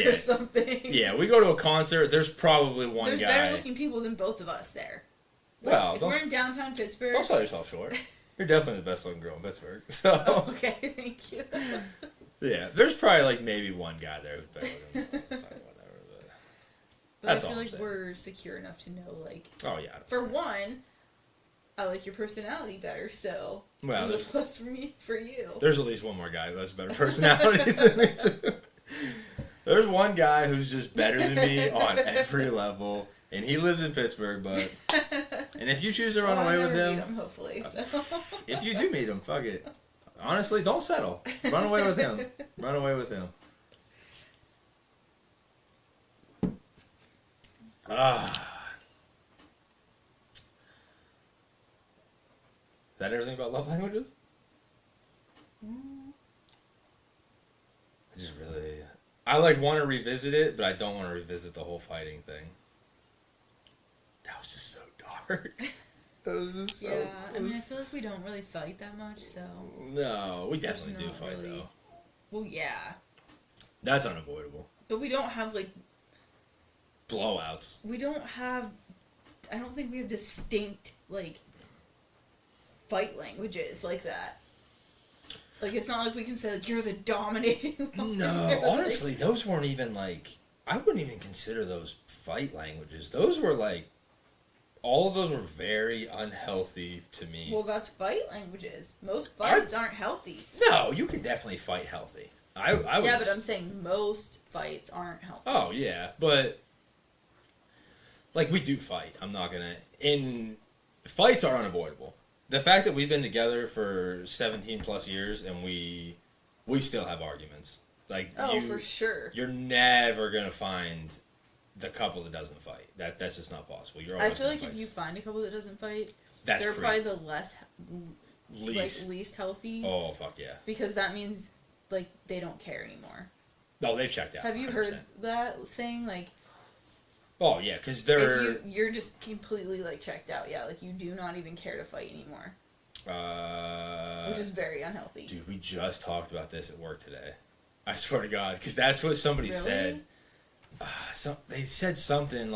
or something. Yeah, we go to a concert. There's probably one there's guy. There's better looking people than both of us there. Like, well, if we're in downtown Pittsburgh, don't sell yourself short. You're definitely the best looking girl in Pittsburgh. So okay, thank you. Yeah, there's probably like maybe one guy there who's better looking. Whatever, but I feel like we're secure enough to know, like. Oh yeah. For one, I like your personality better, so there's a plus for you. There's at least one more guy who has a better personality than me too. There's one guy who's just better than me on every level. And he lives in Pittsburgh, but... And if you choose to run away with him... Meet him, hopefully, so. If you do meet him, fuck it. Honestly, don't settle. Run away with him. Run away with him. Is that everything about love languages? I just really... I want to revisit it, but I don't want to revisit the whole fighting thing. That was just so dark. That was just so... Yeah, I mean, I feel like we don't really fight that much, so... No, we definitely do fight, though. Well, yeah. That's unavoidable. But we don't have, blowouts. We don't have... I don't think we have distinct, fight languages like that. It's not like we can say, you're the dominating one. No, honestly, those weren't even, I wouldn't even consider those fight languages. Those were, all of those were very unhealthy to me. Well, that's fight languages. Most fights aren't healthy. No, you can definitely fight healthy. I but I'm saying most fights aren't healthy. Oh, yeah, but... we do fight. I'm not gonna... Fights are unavoidable. The fact that we've been together for 17 plus years and we still have arguments. For sure. You're never gonna find the couple that doesn't fight. That's just not possible. I feel like if you find a couple that doesn't fight, they're probably the least healthy. Oh, fuck yeah. Because that means they don't care anymore. No, they've checked out. Have you 100%. Heard that saying Oh yeah, because they're... If you're just completely checked out, yeah, you do not even care to fight anymore. Which is very unhealthy. Dude, we just talked about this at work today. I swear to God, because that's what somebody said. They said something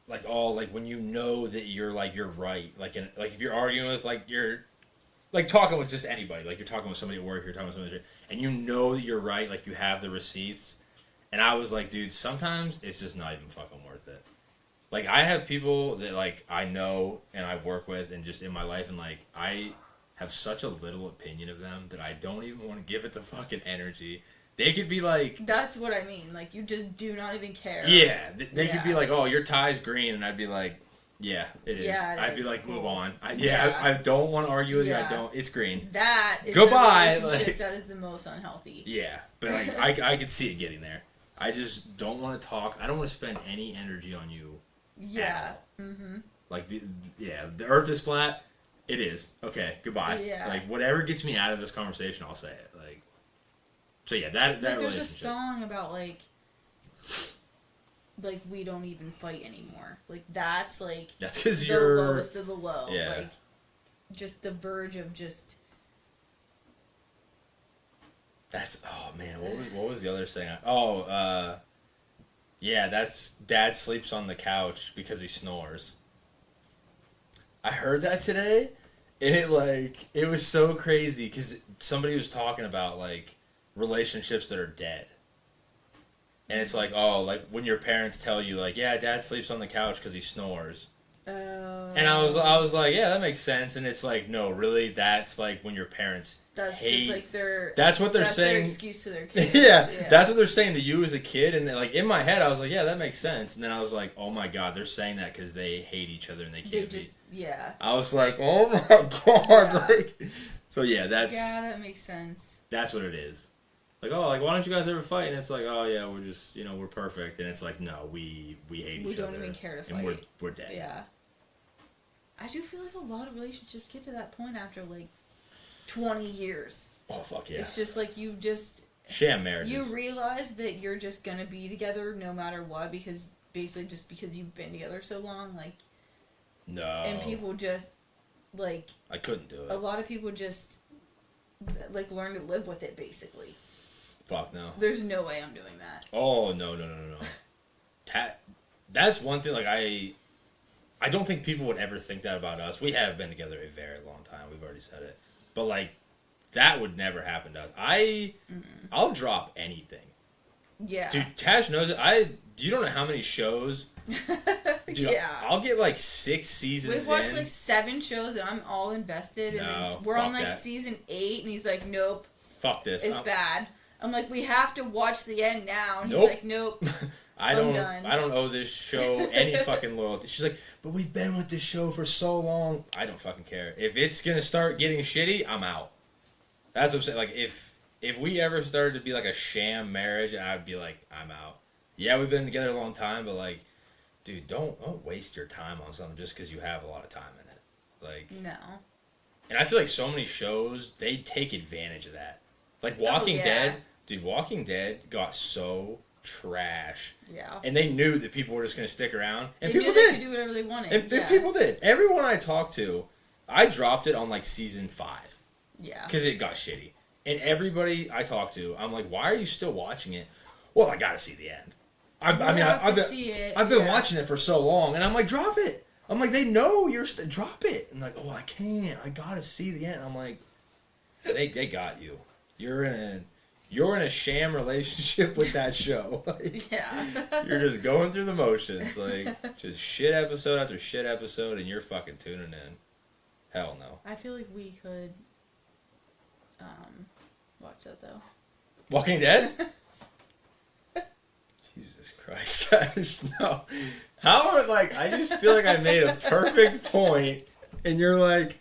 when you know that you're right, if you're arguing with you're talking with just anybody, you're talking with somebody at work, you're talking with somebody, and you know that you're right, you have the receipts. And I was like, dude, sometimes it's just not even fucking worth it. I have people that, I know and I work with and just in my life, and, I have such a little opinion of them that I don't even want to give it the fucking energy. They could be That's what I mean. You just do not even care. Yeah. They could be oh, your tie's green, and I'd be like, yeah, it is. Yeah, I'd be cool. move on. I don't want to argue with you. I don't. It's green. That is goodbye. That is the most unhealthy. Yeah, but I could see it getting there. I just don't want to talk. I don't want to spend any energy on you. Yeah. Mm-hmm. The Earth is flat. It is. Okay. Goodbye. Yeah. Whatever gets me out of this conversation, I'll say it. So yeah, that there's a song about we don't even fight anymore. That's that's because you're the lowest of the low. Yeah. just the verge of just. That's oh man, what was the other saying? Yeah, that's dad sleeps on the couch because he snores. I heard that today, and it was so crazy because somebody was talking about like relationships that are dead. And it's like, oh, like when your parents tell you, like, yeah, dad sleeps on the couch because he snores. And I was like, yeah, that makes sense. And it's like, no, really, that's like when your parents hate. Just like that's what they're saying. Their excuse to their kids. Yeah, that's what they're saying to you as a kid. And like in my head, I was like, yeah, that makes sense. And then I was like, oh my god, they're saying that because they hate each other and they can't be. Yeah. I was like, oh my god, yeah. like. So yeah, that makes sense. That's what it is. Like, oh, like, why don't you guys ever fight? And it's like, oh, yeah, we're just, we're perfect. And it's like, no, we hate each other. We don't even care to fight. And we're dead. Yeah. I do feel like a lot of relationships get to that point after, like, 20 years. Oh, fuck yeah. It's just like you just... Sham marriages. You realize that you're just going to be together no matter what because basically just because you've been together so long, like... No. And people just, like... I couldn't do it. A lot of people just, like, learn to live with it, basically. Fuck no. There's no way I'm doing that. Oh, no. That's one thing, like, I don't think people would ever think that about us. We have been together a very long time. We've already said it. But, like, that would never happen to us. I'll drop anything. Yeah. Dude, Tash knows it. You don't know how many shows. Dude, yeah. I'll get, like, 6 seasons We've watched, like, 7 shows, and I'm all invested. And then we're on, like, season 8, and he's like, nope. Fuck this. It's bad. I'm like, we have to watch the end now. And nope. He's like, nope. I don't owe this show any fucking loyalty. She's like, but we've been with this show for so long. I don't fucking care. If it's gonna start getting shitty, I'm out. That's what I'm saying. Like, if we ever started to be like a sham marriage, I'd be like, I'm out. Yeah, we've been together a long time, but like, dude, don't waste your time on something just because you have a lot of time in it. Like, no. And I feel like so many shows, they take advantage of that. Like Walking Dead, dude, Walking Dead got so trash. Yeah. And they knew that people were just going to stick around. And they people knew did. They could do whatever they wanted. And people did. Everyone I talked to, I dropped it on like season 5. Yeah. Because it got shitty. And everybody I talked to, I'm like, why are you still watching it? Well, I got to see the end. I've been watching it for so long. And I'm like, drop it. I'm like, they know drop it. I'm like, oh, I can't. I got to see the end. I'm like, they got you. You're in a sham relationship with that show. Like, yeah. You're just going through the motions. Like, just shit episode after shit episode, and you're fucking tuning in. Hell no. I feel like we could watch that, though. Walking Dead? Jesus Christ. No. I just feel like I made a perfect point, and you're like,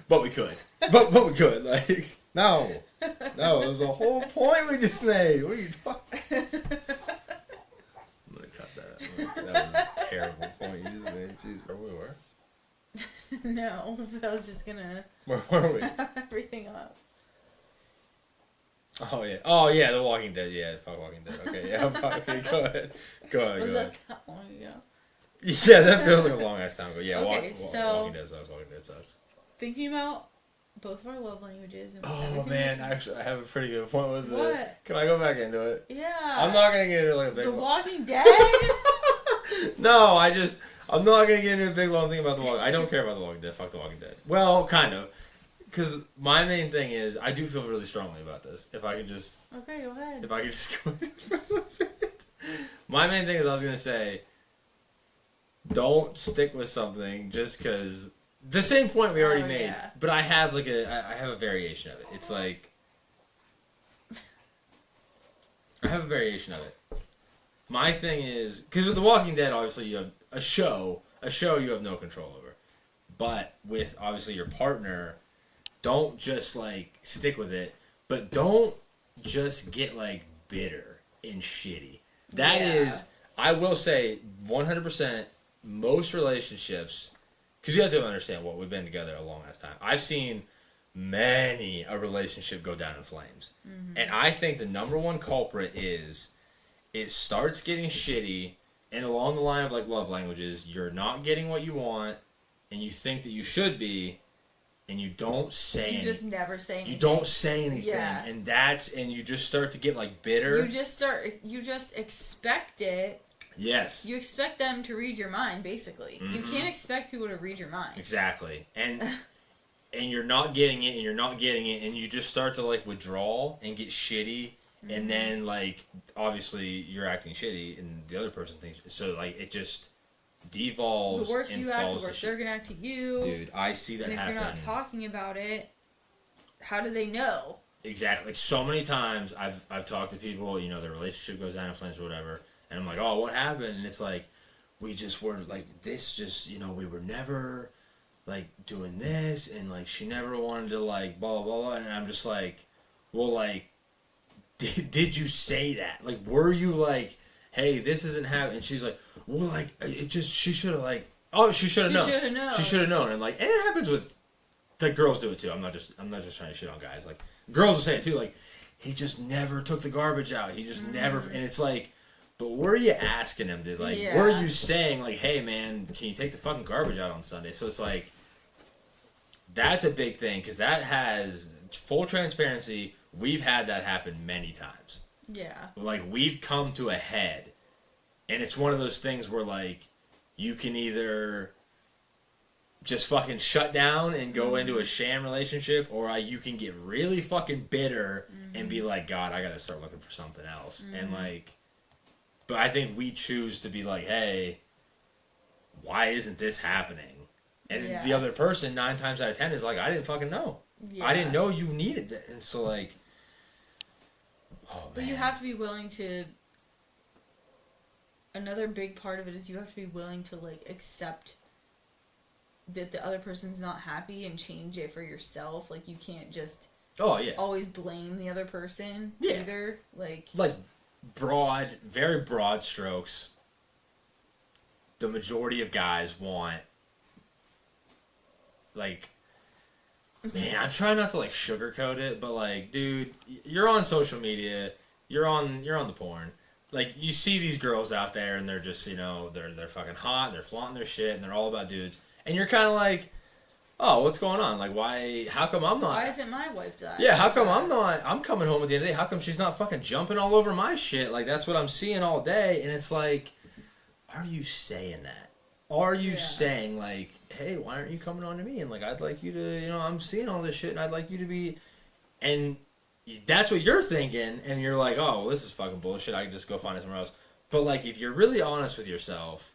but we could. But we could. Like, no. No, it was a whole point we just made. What are you talking? I'm gonna cut that. That was a terrible point you just made. Jeez, where we were? No, but I was just gonna. Where were we? Everything up. Oh yeah, The Walking Dead. Yeah, fuck Walking Dead. Okay, yeah, okay, go ahead. Was that long ago? Yeah, that feels like a long ass time ago. Yeah, okay, Walking Dead sucks. Walking Dead sucks. Thinking about both of our love languages. And oh man, actually, I have a pretty good point with what? it. Can I go back into it? Yeah. I'm not gonna get into like a big. The Walking Dead. No, I'm not gonna get into a big long thing about The Walking Dead. I don't care about The Walking Dead. Fuck The Walking Dead. Well, kind of. Because my main thing is, I do feel really strongly about this. If I could just... Okay, go ahead. If I could just go... My main thing is, I was going to say, don't stick with something just because... The same point we already made, yeah. But I have like I have a variation of it. It's like... I have a variation of it. My thing is... Because with The Walking Dead, obviously, you have a show you have no control over. But with, obviously, your partner... Don't just, like, stick with it, but don't just get, like, bitter and shitty. That is, I will say, 100%, most relationships, because you have to understand we've been together a long-ass time. I've seen many a relationship go down in flames. Mm-hmm. And I think the number one culprit is it starts getting shitty, and along the line of, like, love languages, you're not getting what you want, and you think that you should be, and you don't say anything. You just never say anything. You don't say anything. Yeah. And you just start to get, like, bitter. You just expect it. Yes. You expect them to read your mind, basically. Mm-hmm. You can't expect people to read your mind. Exactly. And you're not getting it, and you just start to, like, withdraw and get shitty, and then, like, obviously you're acting shitty, and the other person thinks, so, like, it just devolves. The worse and you act, falls the worse to they're gonna act to you. Dude, I see that happen. And if happen. you're not talking about it, how do they know? Exactly. Like, so many times I've talked to people, you know, their relationship goes down in flames or whatever, and I'm like, oh, what happened? And it's like, we just were, like, this just, you know, we were never, like, doing this, and, like, she never wanted to, like, blah, blah, blah, and I'm just like, well, like, did you say that? Like, were you like, hey, this isn't happening? And she's like, well, like, it just, she should have, like, oh, she should have known. She should have known. And, like, and it happens with, like, girls do it too. I'm not just trying to shit on guys. Like, girls will say it too. Like, he just never took the garbage out. He just never, and it's like, but were you asking him to, like, were you saying, like, hey, man, can you take the fucking garbage out on Sunday? So it's like, that's a big thing, because that has, full transparency, we've had that happen many times. Yeah. Like, we've come to a head, and it's one of those things where, like, you can either just fucking shut down and go into a sham relationship, or you can get really fucking bitter and be like, God, I gotta start looking for something else. And, like, but I think we choose to be like, hey, why isn't this happening? And the other person, 9 times out of 10, is like, I didn't fucking know. Yeah. I didn't know you needed that. And so, like, oh, man. But you have to be willing to... Another big part of it is you have to be willing to, like, accept that the other person's not happy and change it for yourself. Like, you can't just always blame the other person either. Like, very broad strokes, the majority of guys want, like, man, I'm trying not to, like, sugarcoat it, but, like, dude, you're on social media, you're on the porn. Like, you see these girls out there, and they're just, you know, they're fucking hot, and they're flaunting their shit, and they're all about dudes. And you're kind of like, oh, what's going on? Like, how come I'm not... Why isn't my wife dying? Yeah, how come I'm coming home at the end of the day, how come she's not fucking jumping all over my shit? Like, that's what I'm seeing all day, and it's like, are you saying that? Are you saying, like, hey, why aren't you coming on to me? And, like, I'd like you to, you know, I'm seeing all this shit, and I'd like you to be... And that's what you're thinking, and you're like, oh, well, this is fucking bullshit, I can just go find it somewhere else. But, like, if you're really honest with yourself,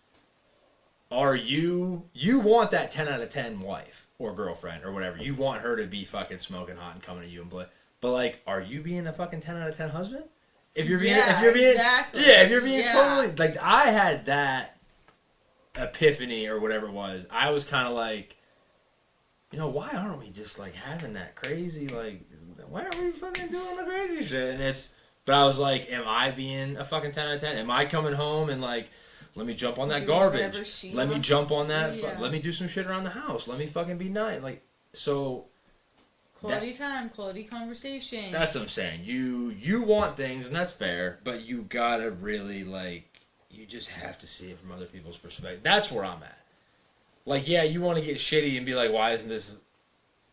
are you want that 10 out of 10 wife or girlfriend or whatever. You want her to be fucking smoking hot and coming to you and but like, are you being a fucking 10 out of 10 husband? If you're being totally, like, I had that epiphany or whatever it was. I was kind of like, you know, why aren't we just, like, having that crazy, like, why aren't we fucking doing the crazy shit? And but I was like, am I being a fucking 10 out of 10? Am I coming home and, like, let me jump on that garbage. Let me jump on that. Yeah. Let me do some shit around the house. Let me fucking be nice. Like, so. Quality time, quality conversation. That's what I'm saying. You want things, and that's fair, but you gotta really, like, you just have to see it from other people's perspective. That's where I'm at. Like, yeah, you want to get shitty and be like, why isn't this...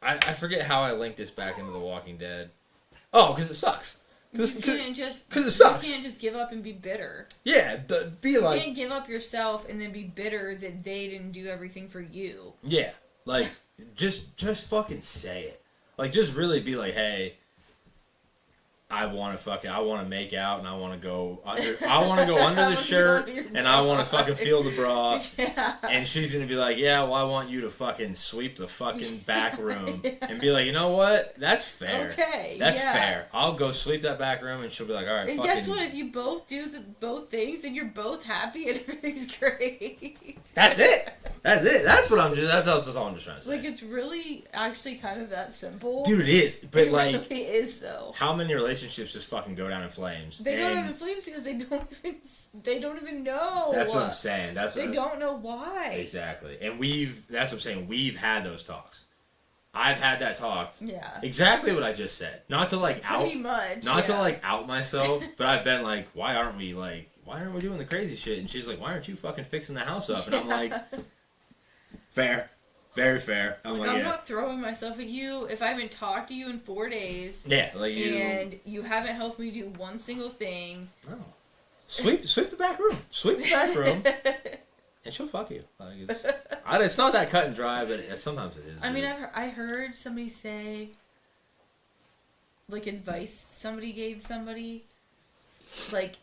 I forget how I linked this back into The Walking Dead. Oh, because it sucks. Because it sucks. You can't just give up and be bitter. Yeah, be like... You can't give up yourself and then be bitter that they didn't do everything for you. Yeah, like, just fucking say it. Like, just really be like, hey, I want to make out, and I want to go under the shirt, and I want to fucking feel the bra. Yeah. And she's going to be like, yeah, well, I want you to fucking sweep the fucking back room. And be like, you know what? That's fair. Okay. That's fair. I'll go sweep that back room, and she'll be like, all right, and fucking... guess what? If you both do both things, then you're both happy, and everything's great. That's it. That's what that's all I'm just trying to say. Like, it's really actually kind of that simple. Dude, it is. But, like... It really is, though. How many relationships just fucking go down in flames? They go down in flames because they don't even know. That's what I'm saying. They don't know why. Exactly. And that's what I'm saying. We've had those talks. I've had that talk. Yeah. Exactly what I just said. Not to, like, Pretty much. Not to, like, out myself, but I've been like, why aren't we doing the crazy shit? And she's like, why aren't you fucking fixing the house up? And I'm like, fair. Very fair. I'm like, I'm not throwing myself at you if I haven't talked to you in 4 days. Yeah, like you. And you haven't helped me do one single thing. Oh. Sweep the back room. Sweep the back room. And she'll fuck you. Like it's not that cut and dry, but sometimes it is. I mean, I heard somebody say, like, advice somebody gave somebody, like,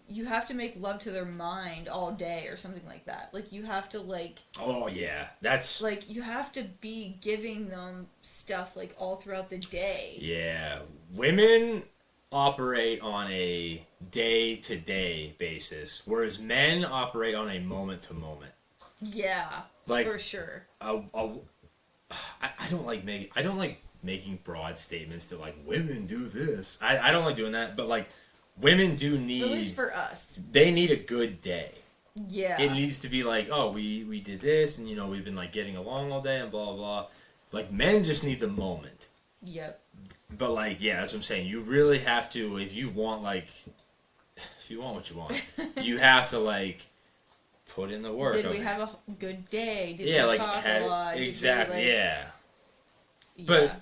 you have to make love to their mind all day or something like that. Like, you have to, like... Oh, yeah. That's... Like, you have to be giving them stuff, like, all throughout the day. Yeah. Women operate on a day-to-day basis, whereas men operate on a moment-to-moment. Yeah, like, for sure. I don't like making broad statements that, like, women do this. I don't like doing that, but, like, women do need... At least for us. They need a good day. Yeah. It needs to be like, oh, we did this, and, you know, we've been, like, getting along all day, and blah, blah, blah. Like, men just need the moment. Yep. But, like, yeah, that's what I'm saying. You really have to, if you want what you want, you have to, like, put in the work. Did we have a good day? Did we like, talk a lot? Exactly, yeah. But,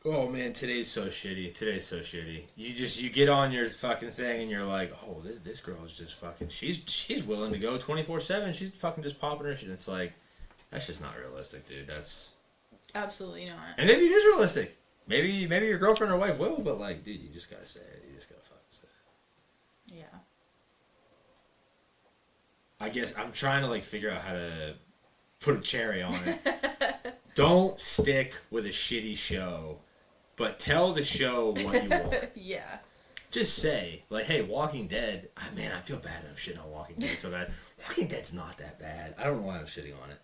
oh, man, today's so shitty. You get on your fucking thing, and you're like, oh, this girl is just fucking, she's willing to go 24/7. She's fucking just popping her shit. It's like, that's just not realistic, dude. That's... Absolutely not. And maybe it is realistic. Maybe your girlfriend or wife will, but, like, dude, you just gotta say it. You just gotta fucking say it. Yeah. I guess I'm trying to, like, figure out how to put a cherry on it. Don't stick with a shitty show, but tell the show what you want. Yeah. Just say, like, hey, Walking Dead. Man, I feel bad that I'm shitting on Walking Dead so bad. Walking Dead's not that bad. I don't know why I'm shitting on it.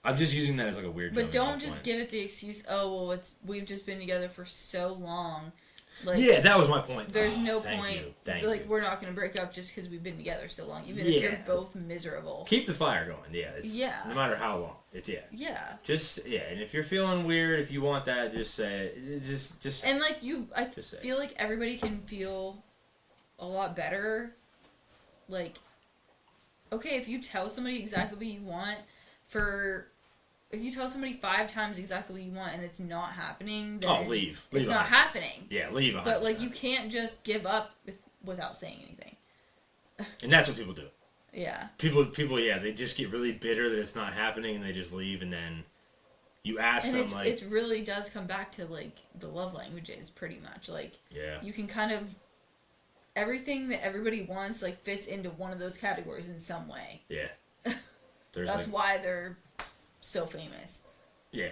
I'm just using that as, like, a weird... But don't just give it the excuse, oh, well, we've just been together for so long. Like, yeah, that was my point. There's no point. Thank you. We're not going to break up just because we've been together so long, even if you're both miserable. Keep the fire going, yeah. No matter how long. Yeah. Just, and if you're feeling weird, if you want that, just say it. Just And, like, I feel like everybody can feel a lot better. Like, okay, if you tell somebody exactly what you want if you tell somebody 5 times exactly what you want and it's not happening, then leave. It's not happening. Yeah, leave. 100%. But, like, you can't just give up without saying anything. And that's what people do. Yeah. People, yeah, they just get really bitter that it's not happening and they just leave, and then you ask them, like... it really does come back to, like, the love languages, pretty much. Like, yeah. You can kind of... Everything that everybody wants, like, fits into one of those categories in some way. Yeah. That's why they're so famous. Yeah.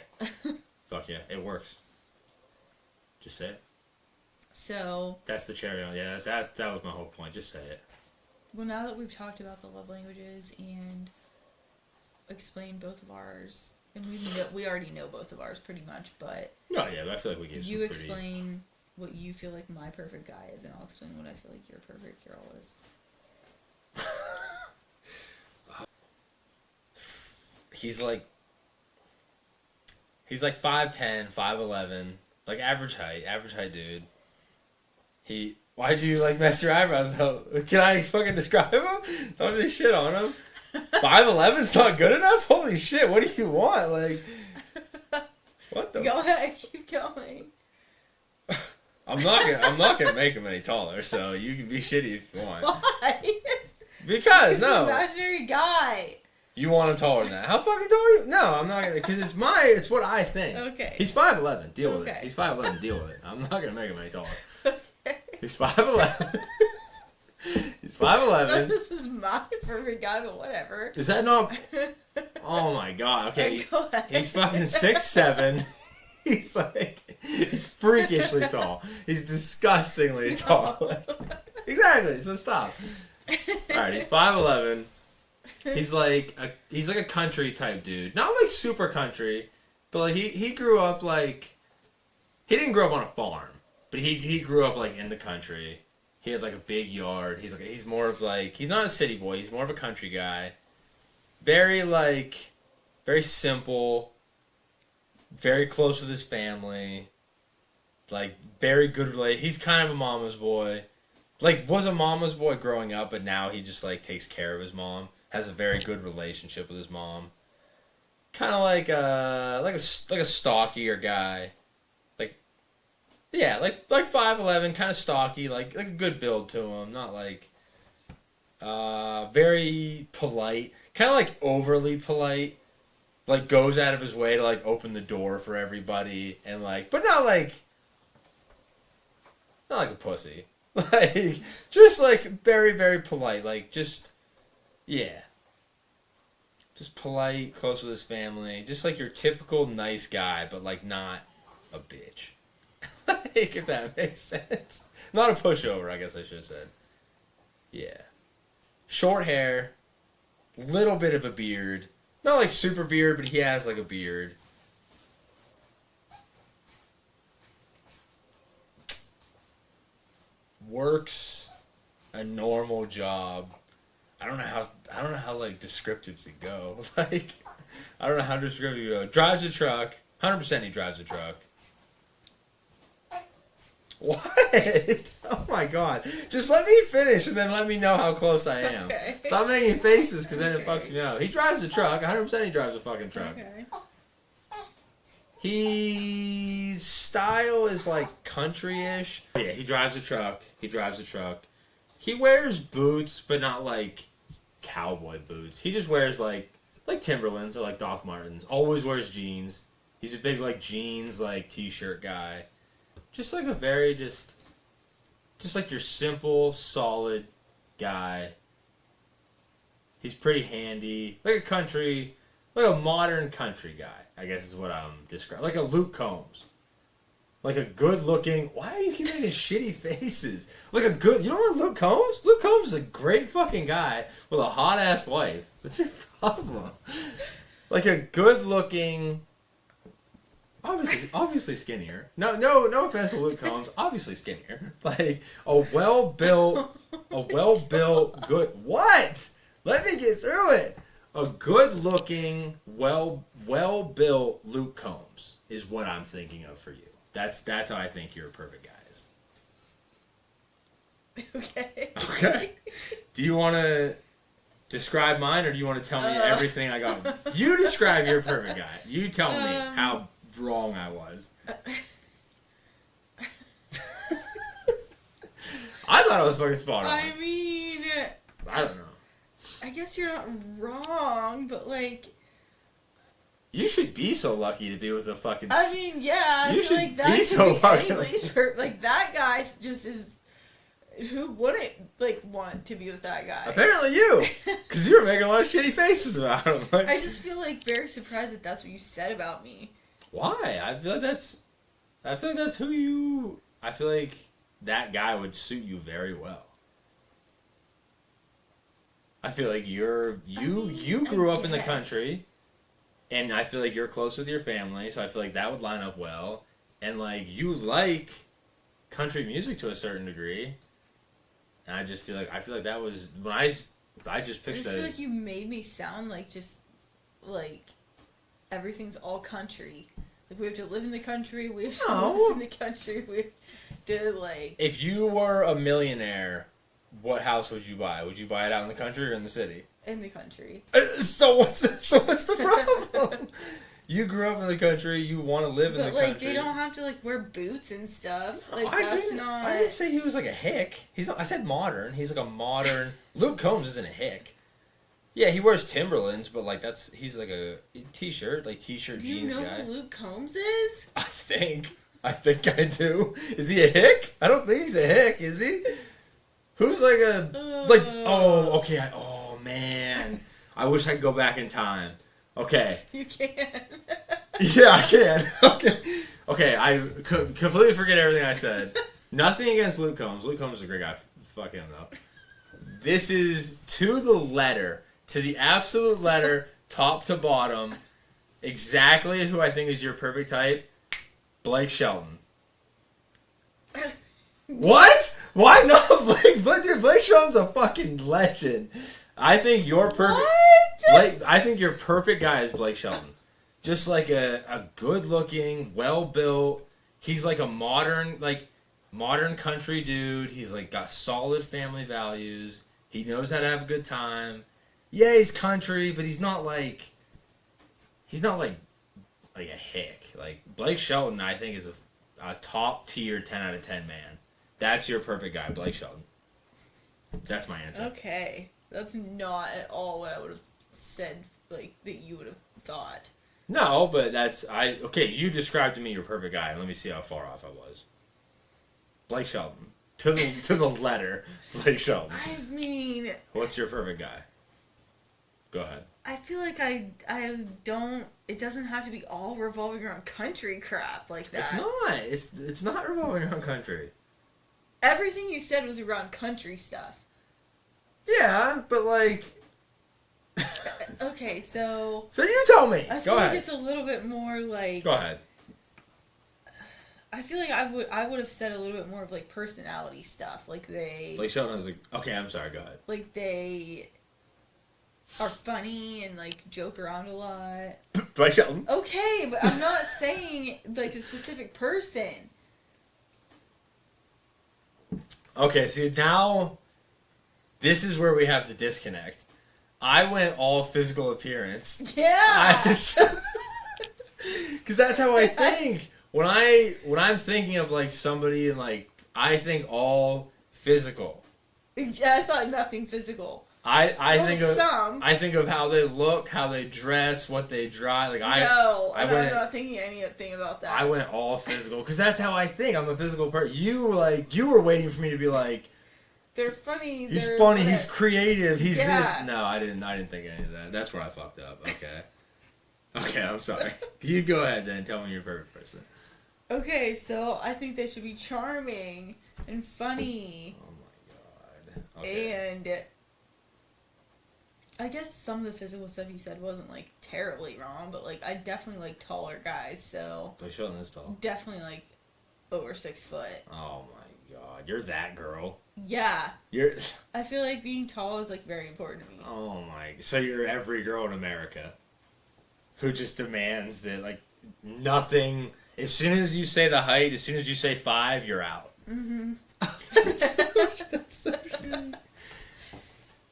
Fuck yeah, it works. Just say it. So... That's the cherry on. Yeah, that was my whole point. Just say it. Well, now that we've talked about the love languages and explained both of ours, and we already know both of ours pretty much, but... No, yeah, but I feel like we gave you explain what you feel like my perfect guy is, and I'll explain what I feel like your perfect girl is. He's like 5'10", 5'11", like average height dude. Why'd you, like, mess your eyebrows up? Can I fucking describe him? Don't just shit on him. 5'11"'s not good enough? Holy shit, what do you want? Like, what the... Go ahead, keep going. I'm not gonna make him any taller, so you can be shitty if you want. Why? Because, no. He's an imaginary guy. You want him taller than that? How fucking tall are you? No, I'm not gonna, because it's what I think. Okay. He's 5'11", deal with it. He's 5'11", deal with it. I'm not gonna make him any taller. Okay. He's 5'11". He's 5'11". I thought this was my perfect guy, but whatever. Is that not... Oh my god, okay. Go ahead. He's fucking 6'7". He's freakishly tall. He's disgustingly tall. Exactly, so stop. Alright, he's 5'11". He's like a country type dude. Not like super country, but like he grew up like... He didn't grow up on a farm, but he grew up like in the country. He had like a big yard. He's more of like... He's not a city boy, he's more of a country guy. Very simple. Very close with his family. Like, very good He's kind of a mama's boy. Like, was a mama's boy growing up, but now he just, like, takes care of his mom. Has a very good relationship with his mom. kind of like a stockier guy. Yeah, like 5'11", kind of stocky, like a good build to him. Not like very polite, kind of like overly polite. Like goes out of his way to like open the door for everybody and like, but not like a pussy. Like just like very very polite. Like just yeah, just polite, close with his family. Just like your typical nice guy, but like not a bitch. Like, if that makes sense. Not a pushover, I guess I should have said. Yeah. Short hair. Little bit of a beard. Not like super beard, but he has like a beard. Works a normal job. I don't know how like descriptive to go. Like, I don't know how descriptive to go. Drives a truck. 100% he drives a truck. What? Oh my god. Just let me finish and then let me know how close I am. Okay. Stop making faces because then it fucks me out. He drives a truck. 100% he drives a fucking truck. Okay. His style is like country-ish. Yeah, he drives a truck. He wears boots, but not like cowboy boots. He just wears like Timberlands or like Doc Martens. Always wears jeans. He's a big like jeans like t-shirt guy. Just like a very just like your simple, solid guy. He's pretty handy. Like a modern country guy, I guess is what I'm describing. Like a Luke Combs. Like a good looking, why do you keep making shitty faces? Like a good, you don't want Luke Combs? Luke Combs is a great fucking guy with a hot ass wife. What's your problem? Like a good looking, obviously skinnier. No offense to Luke Combs. Obviously skinnier. Like a well built, good. What? Let me get through it. A good looking, well built Luke Combs is what I'm thinking of for you. That's how I think you're a perfect guy is. Okay. Okay. Do you want to describe mine, or do you want to tell me everything I got? You describe your perfect guy. You tell me how wrong I was. I thought I was fucking spot on. I mean, I don't know. I guess you're not wrong, but like, you should be so lucky to be with a fucking. I mean, yeah, you I feel should like that be so lucky. Like that guy just is. Who wouldn't like want to be with that guy? Apparently you, because you were making a lot of shitty faces about him. Like, I just feel like very surprised that that's what you said about me. Why? I feel like that's who you. I feel like that guy would suit you very well. I feel like you grew up in the country, and I feel like you're close with your family, so I feel like that would line up well. And like you like country music to a certain degree, and I feel like that was when I just pictured that. I just feel like you made me sound like just like everything's all country. Like we have to live in the country, we have to live in the country, we have to like. If you were a millionaire, what house would you buy? Would you buy it out in the country or in the city? In the country. So what's the problem? You grew up in the country. You want to live in the country. But like, they don't have to like wear boots and stuff. Like I didn't say he was like a hick. I said modern. He's like a modern. Luke Combs isn't a hick. Yeah, he wears Timberlands, but like he's like a t-shirt jeans guy. Do you know who Luke Combs is? I think I do. Is he a hick? I don't think he's a hick. Is he? Who's like oh man. I wish I could go back in time. Okay. You can. Yeah, I can. Okay, I completely forget everything I said. Nothing against Luke Combs. Luke Combs is a great guy. Fuck him, though. This is to the letter, to the absolute letter, top to bottom, exactly who I think is your perfect type. Blake Shelton. What? Why not Blake Shelton's a fucking legend. I think your perfect. What? I think your perfect guy is Blake Shelton. Just like a good-looking, well-built. He's like a modern country dude. He's like got solid family values. He knows how to have a good time. Yeah, he's country, but he's not like he's not like a hick. Like Blake Shelton, I think is a top tier 10 out of 10 man. That's your perfect guy, Blake Shelton. That's my answer. Okay, that's not at all what I would have said. Like that you would have thought. No, but okay, you described to me your perfect guy. Let me see how far off I was. Blake Shelton. To the letter, Blake Shelton. I mean... What's your perfect guy? Go ahead. I feel like I don't... It doesn't have to be all revolving around country crap like that. It's not. It's not revolving around country. Everything you said was around country stuff. Yeah, but like... Okay, so... So you tell me. I Go feel ahead. like it's a little bit more like... Go ahead. I feel like I would have said a little bit more of like personality stuff. Like they... Blake Shelton has okay, I'm sorry, go ahead. Like they are funny and like joke around a lot. Blake Shelton. Okay, but I'm not saying like a specific person. Okay, see now, this is where we have the disconnect. I went all physical appearance. Yeah. Because that's how I think. When I'm thinking of like somebody and like I think all physical. Yeah, I thought nothing physical. I think of how they look, how they dress, what they drive. Like I'm not thinking anything about that. I went all physical because that's how I think. I'm a physical person. You were waiting for me to be like, they're funny. He's funny. He's creative. He's yeah. this. No, I didn't think any of that. That's where I fucked up. Okay. Okay, I'm sorry. You go ahead then. Tell me your favorite person. Okay, so I think they should be charming and funny. Oh my god. Okay. And I guess some of the physical stuff you said wasn't like terribly wrong, but like I definitely like taller guys, so Blake Shelton is tall. definitely like over 6 foot. Oh my god, you're that girl. Yeah. You're. I feel like being tall is like very important to me. Oh my. So you're every girl in America who just demands that like nothing. As soon as you say the height, as soon as you say 5, you're out. Mm-hmm. That's so shitty.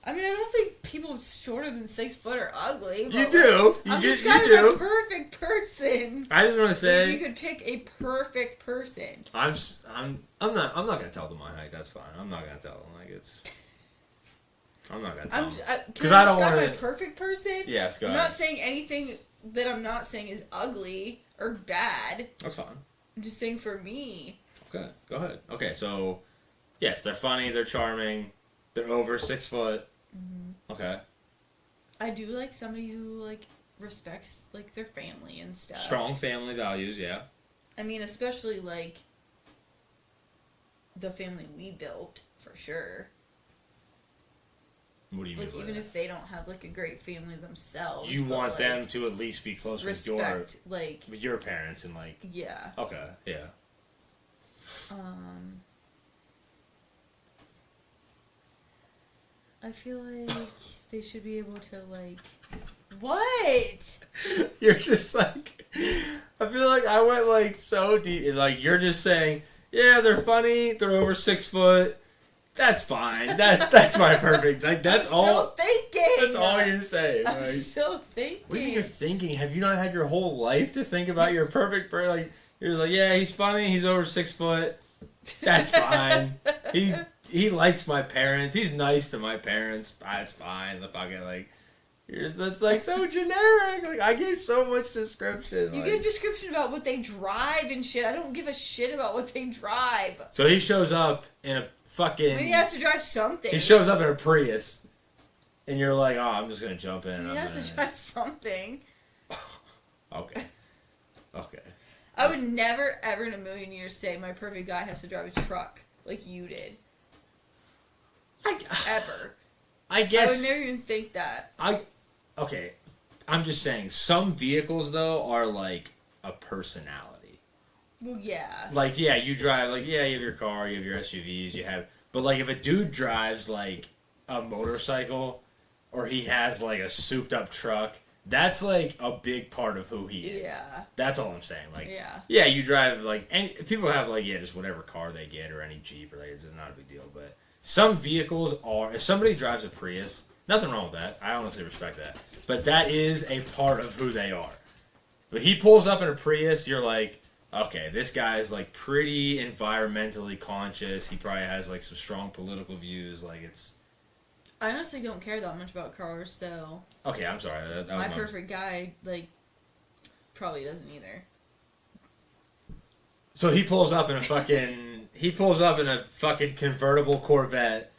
I mean, I don't think people shorter than 6 foot are ugly. But You do. I'm just kind you of do. a perfect person. I just want to say, if you could pick a perfect person. I'm not gonna tell them my height. That's fine. I'm not gonna tell them like it's. I'm not gonna tell them because I don't want to. My perfect person. Yes, go I'm ahead. not saying anything that I'm not saying is ugly or bad. That's fine. I'm just saying for me. Okay, go ahead. Okay, so yes, they're funny. They're charming. They're over 6 foot. Mm-hmm. Okay. I do like somebody who like respects like their family and stuff. Strong family values, yeah. I mean, especially like the family we built for sure. What do you mean? Like even if they don't have like a great family themselves, you want like, them to at least be close respect, with your parents and like. Yeah. Okay. Yeah. I feel like they should be able to like. What? You're just like. I feel like I went like so deep. Like you're just saying, yeah, they're funny. They're over 6 foot. That's fine. That's my perfect. Like that's I'm all. Still thinking. That's all you're saying. I'm like, still thinking. What are you thinking? Have you not had your whole life to think about your perfect person? Like you're just like, yeah, he's funny. He's over 6 foot. That's fine. He likes my parents. He's nice to my parents. That's fine. The fucking like. That's like so generic. Like I gave so much description. You give description about what they drive and shit. I don't give a shit about what they drive. So he shows up in a fucking. When he has to drive something. He shows up in a Prius, and you're like, oh, I'm just gonna jump in. He has to drive something. Okay. Okay. I would never, ever in a million years say my perfect guy has to drive a truck like you did. Ever. I guess. I would never even think that. Okay, I'm just saying, some vehicles, though, are, like, a personality. Well, yeah. Like, yeah, you drive, like, yeah, you have your car, you have your SUVs, you have... But, like, if a dude drives, like, a motorcycle, or he has, like, a souped-up truck, that's, like, a big part of who he is. Yeah. That's all I'm saying. Like, yeah, you drive, like... Any, people have, like, yeah, just whatever car they get, or any Jeep, or, like, it's not a big deal, but... Some vehicles are... If somebody drives a Prius... Nothing wrong with that. I honestly respect that. But that is a part of who they are. But he pulls up in a Prius, you're like, okay, this guy is like pretty environmentally conscious. He probably has like some strong political views. Like it's. I honestly don't care that much about cars, so. Okay, I'm sorry. My perfect guy like probably doesn't either. So he pulls up in a fucking convertible Corvette.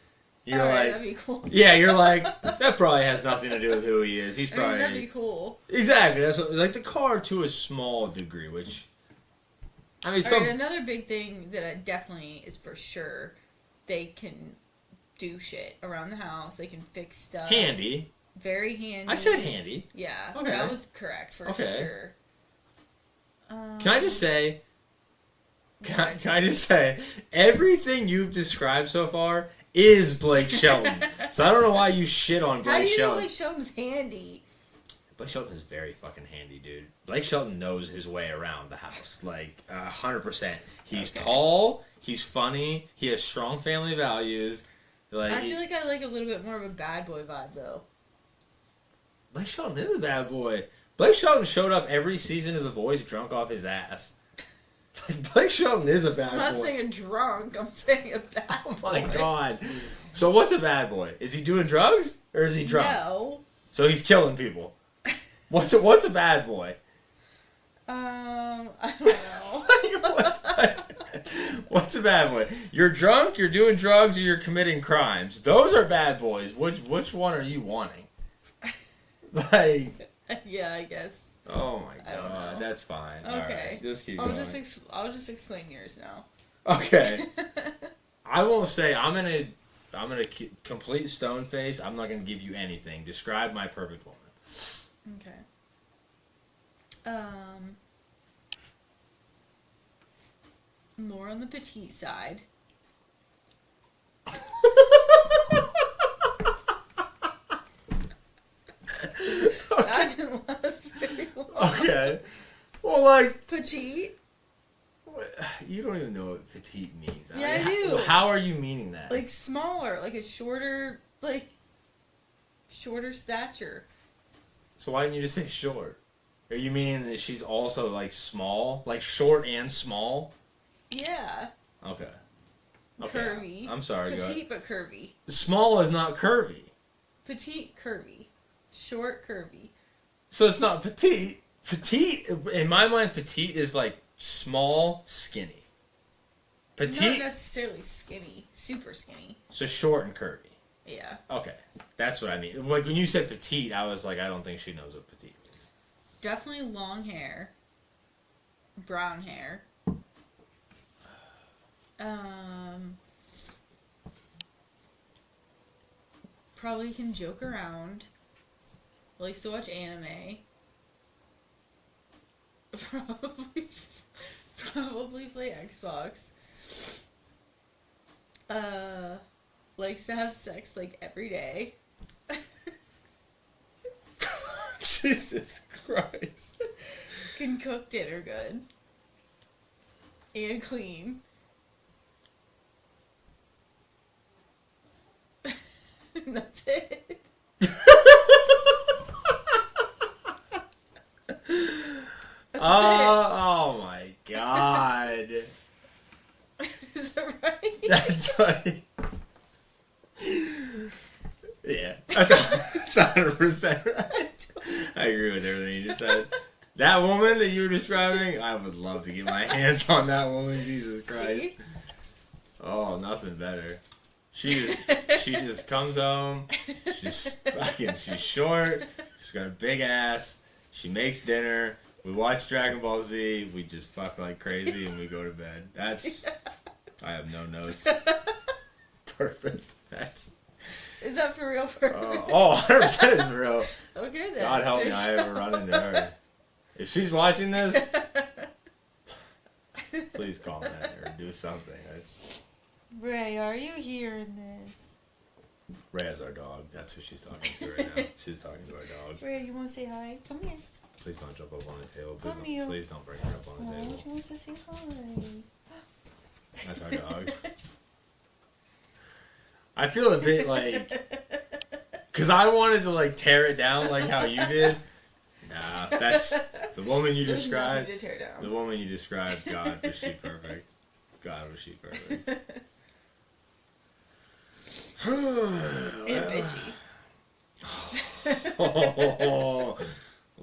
You're like, that'd be cool. Yeah, you're like, that probably has nothing to do with who he is. He's probably that'd be cool. Exactly. That's like the car to a small degree, which I mean, another big thing that definitely is for sure, they can do shit around the house. They can fix stuff. Handy. Very handy. I said handy. Yeah, okay. That was correct for sure. Can I just say? Can I just say everything you've described so far is Blake Shelton. So I don't know why you shit on Blake Shelton. How do you know Blake Shelton's handy? Blake Shelton is very fucking handy, dude. Blake Shelton knows his way around the house, like 100%. He's tall. He's funny. He has strong family values. Like I feel like I like a little bit more of a bad boy vibe though. Blake Shelton is a bad boy. Blake Shelton showed up every season of The Voice drunk off his ass. Blake Shelton is a bad boy. I'm not saying a drunk. I'm saying a bad boy. Oh my god. So what's a bad boy? Is he doing drugs or is he drunk? No. So he's killing people. What's a bad boy? I don't know. What's a bad boy? You're drunk, you're doing drugs, or you're committing crimes. Those are bad boys. Which one are you wanting? Like. Yeah, I guess. Oh my god, that's fine. Okay, all right, just keep going. I'll just explain yours now. Okay. I won't say I'm gonna complete stone face. I'm not gonna give you anything. Describe my perfect woman. Okay. More on the petite side. That didn't last very long. Okay. Well, like petite. You don't even know what petite means. Yeah, I do. How are you meaning that? Like smaller, like a shorter stature. So why didn't you just say short? Are you meaning that she's also like small, like short and small? Yeah. Okay. Curvy. I'm sorry. Petite but curvy. Small is not curvy. Petite, curvy. Short, curvy. So it's not petite. Petite, in my mind, petite is like small, skinny. Petite. Not necessarily skinny. Super skinny. So short and curvy. Yeah. Okay. That's what I mean. Like when you said petite, I was like, I don't think she knows what petite means. Definitely long hair. Brown hair. Probably can joke around. Likes to watch anime. Probably play Xbox. Likes to have sex like every day. Jesus Christ. Can cook dinner good. And clean. And that's it. Oh my god. Is that right? That's like. Yeah. That's 100% right. I agree with everything you just said. That woman that you were describing, I would love to get my hands on that woman. Jesus Christ. See? Oh, nothing better. She just comes home. She's short. She's got a big ass. She makes dinner. We watch Dragon Ball Z. We just fuck like crazy and we go to bed. I have no notes. Perfect. Is that for real? 100% is real. Okay then. God help me, I ever run into her. If she's watching this, please comment or do something. Ray, are you hearing this? Ray is our dog. That's who she's talking to right now. She's talking to our dog. Ray, you want to say hi? Come here. Please don't jump up on the table. Please don't bring her up on the table. She wants to say hi. That's our dog. I feel a bit like... Because I wanted to like tear it down like how you did. Nah, The woman you There's described. nothing to tear down. The woman you described. God, was she perfect? God, was she perfect? And bitchy. Oh,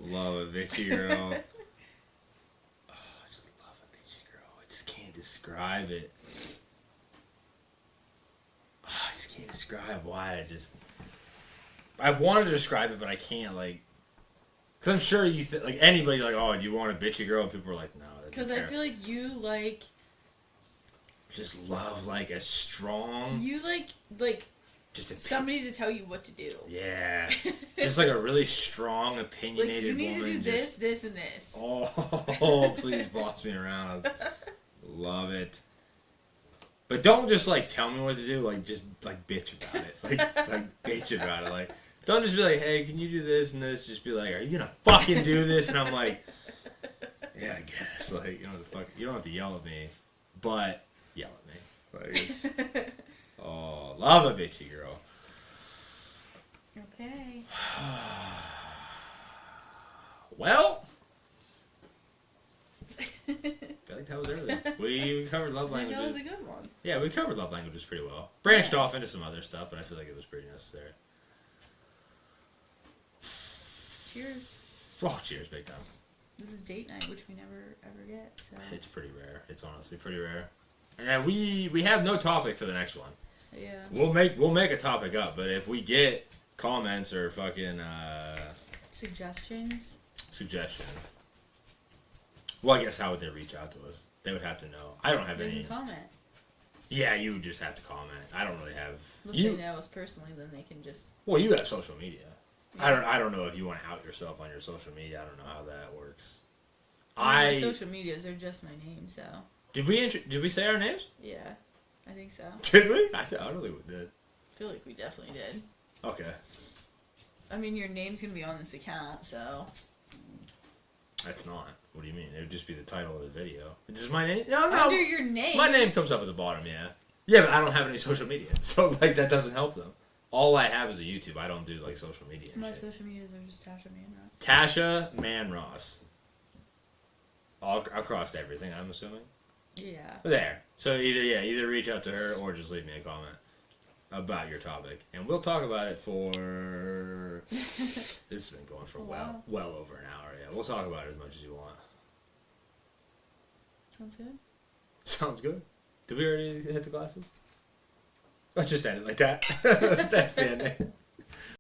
love a bitchy girl. Oh, I just love a bitchy girl. I just can't describe it. Oh, I just can't describe why. I want to describe it, but I can't. Like, because I'm sure you like anybody like, oh, do you want a bitchy girl? And people are like, no. Because I feel like you like. Just love like a strong. You like just somebody to tell you what to do. Yeah, just like a really strong, opinionated like, you need woman. to do this, this, and this. Oh, please boss me around. Love it. But don't just like tell me what to do. Like just like bitch about it. Like bitch about it. Like don't just be like, hey, can you do this and this? Just be like, are you gonna fucking do this? And I'm like, yeah, I guess. Like you don't have to yell at me, but yell at me. Like it's. Oh, love a bitchy girl. Okay. Well, I feel like that was everything. We covered love languages. That was a good one. Yeah, we covered love languages pretty well. Branched off into some other stuff, but I feel like it was pretty necessary. Cheers. Oh, cheers, big time. This is date night, which we never ever get. So. It's pretty rare. It's honestly pretty rare. And we have no topic for the next one. Yeah. We'll make a topic up, but if we get comments or fucking suggestions. Well, I guess how would they reach out to us? They would have to know. I don't have any. They can comment. Yeah, you would just have to comment. I don't really have. If they know us personally, then they can just. Well, you have social media. Yeah. I don't know if you want to out yourself on your social media. I don't know how that works. My social medias are just my name, so. Did we say our names? Yeah, I think so. Did we? I don't think we did. I feel like we definitely did. Okay. I mean, your name's gonna be on this account, so. That's not. What do you mean? It would just be the title of the video. Is my name? No. Under your name. My name comes up at the bottom, yeah. Yeah, but I don't have any social media, so like that doesn't help them. All I have is a YouTube. I don't do like social media. My shit. social medias are just Tasha Manross. Tasha Manross. All across everything, I'm assuming. Yeah. There. So either reach out to her or just leave me a comment about your topic, and we'll talk about it for. This has been going for well over an hour. Yeah, we'll talk about it as much as you want. Sounds good. Sounds good. Did we already hit the glasses? Let's just end it like that. That's the ending.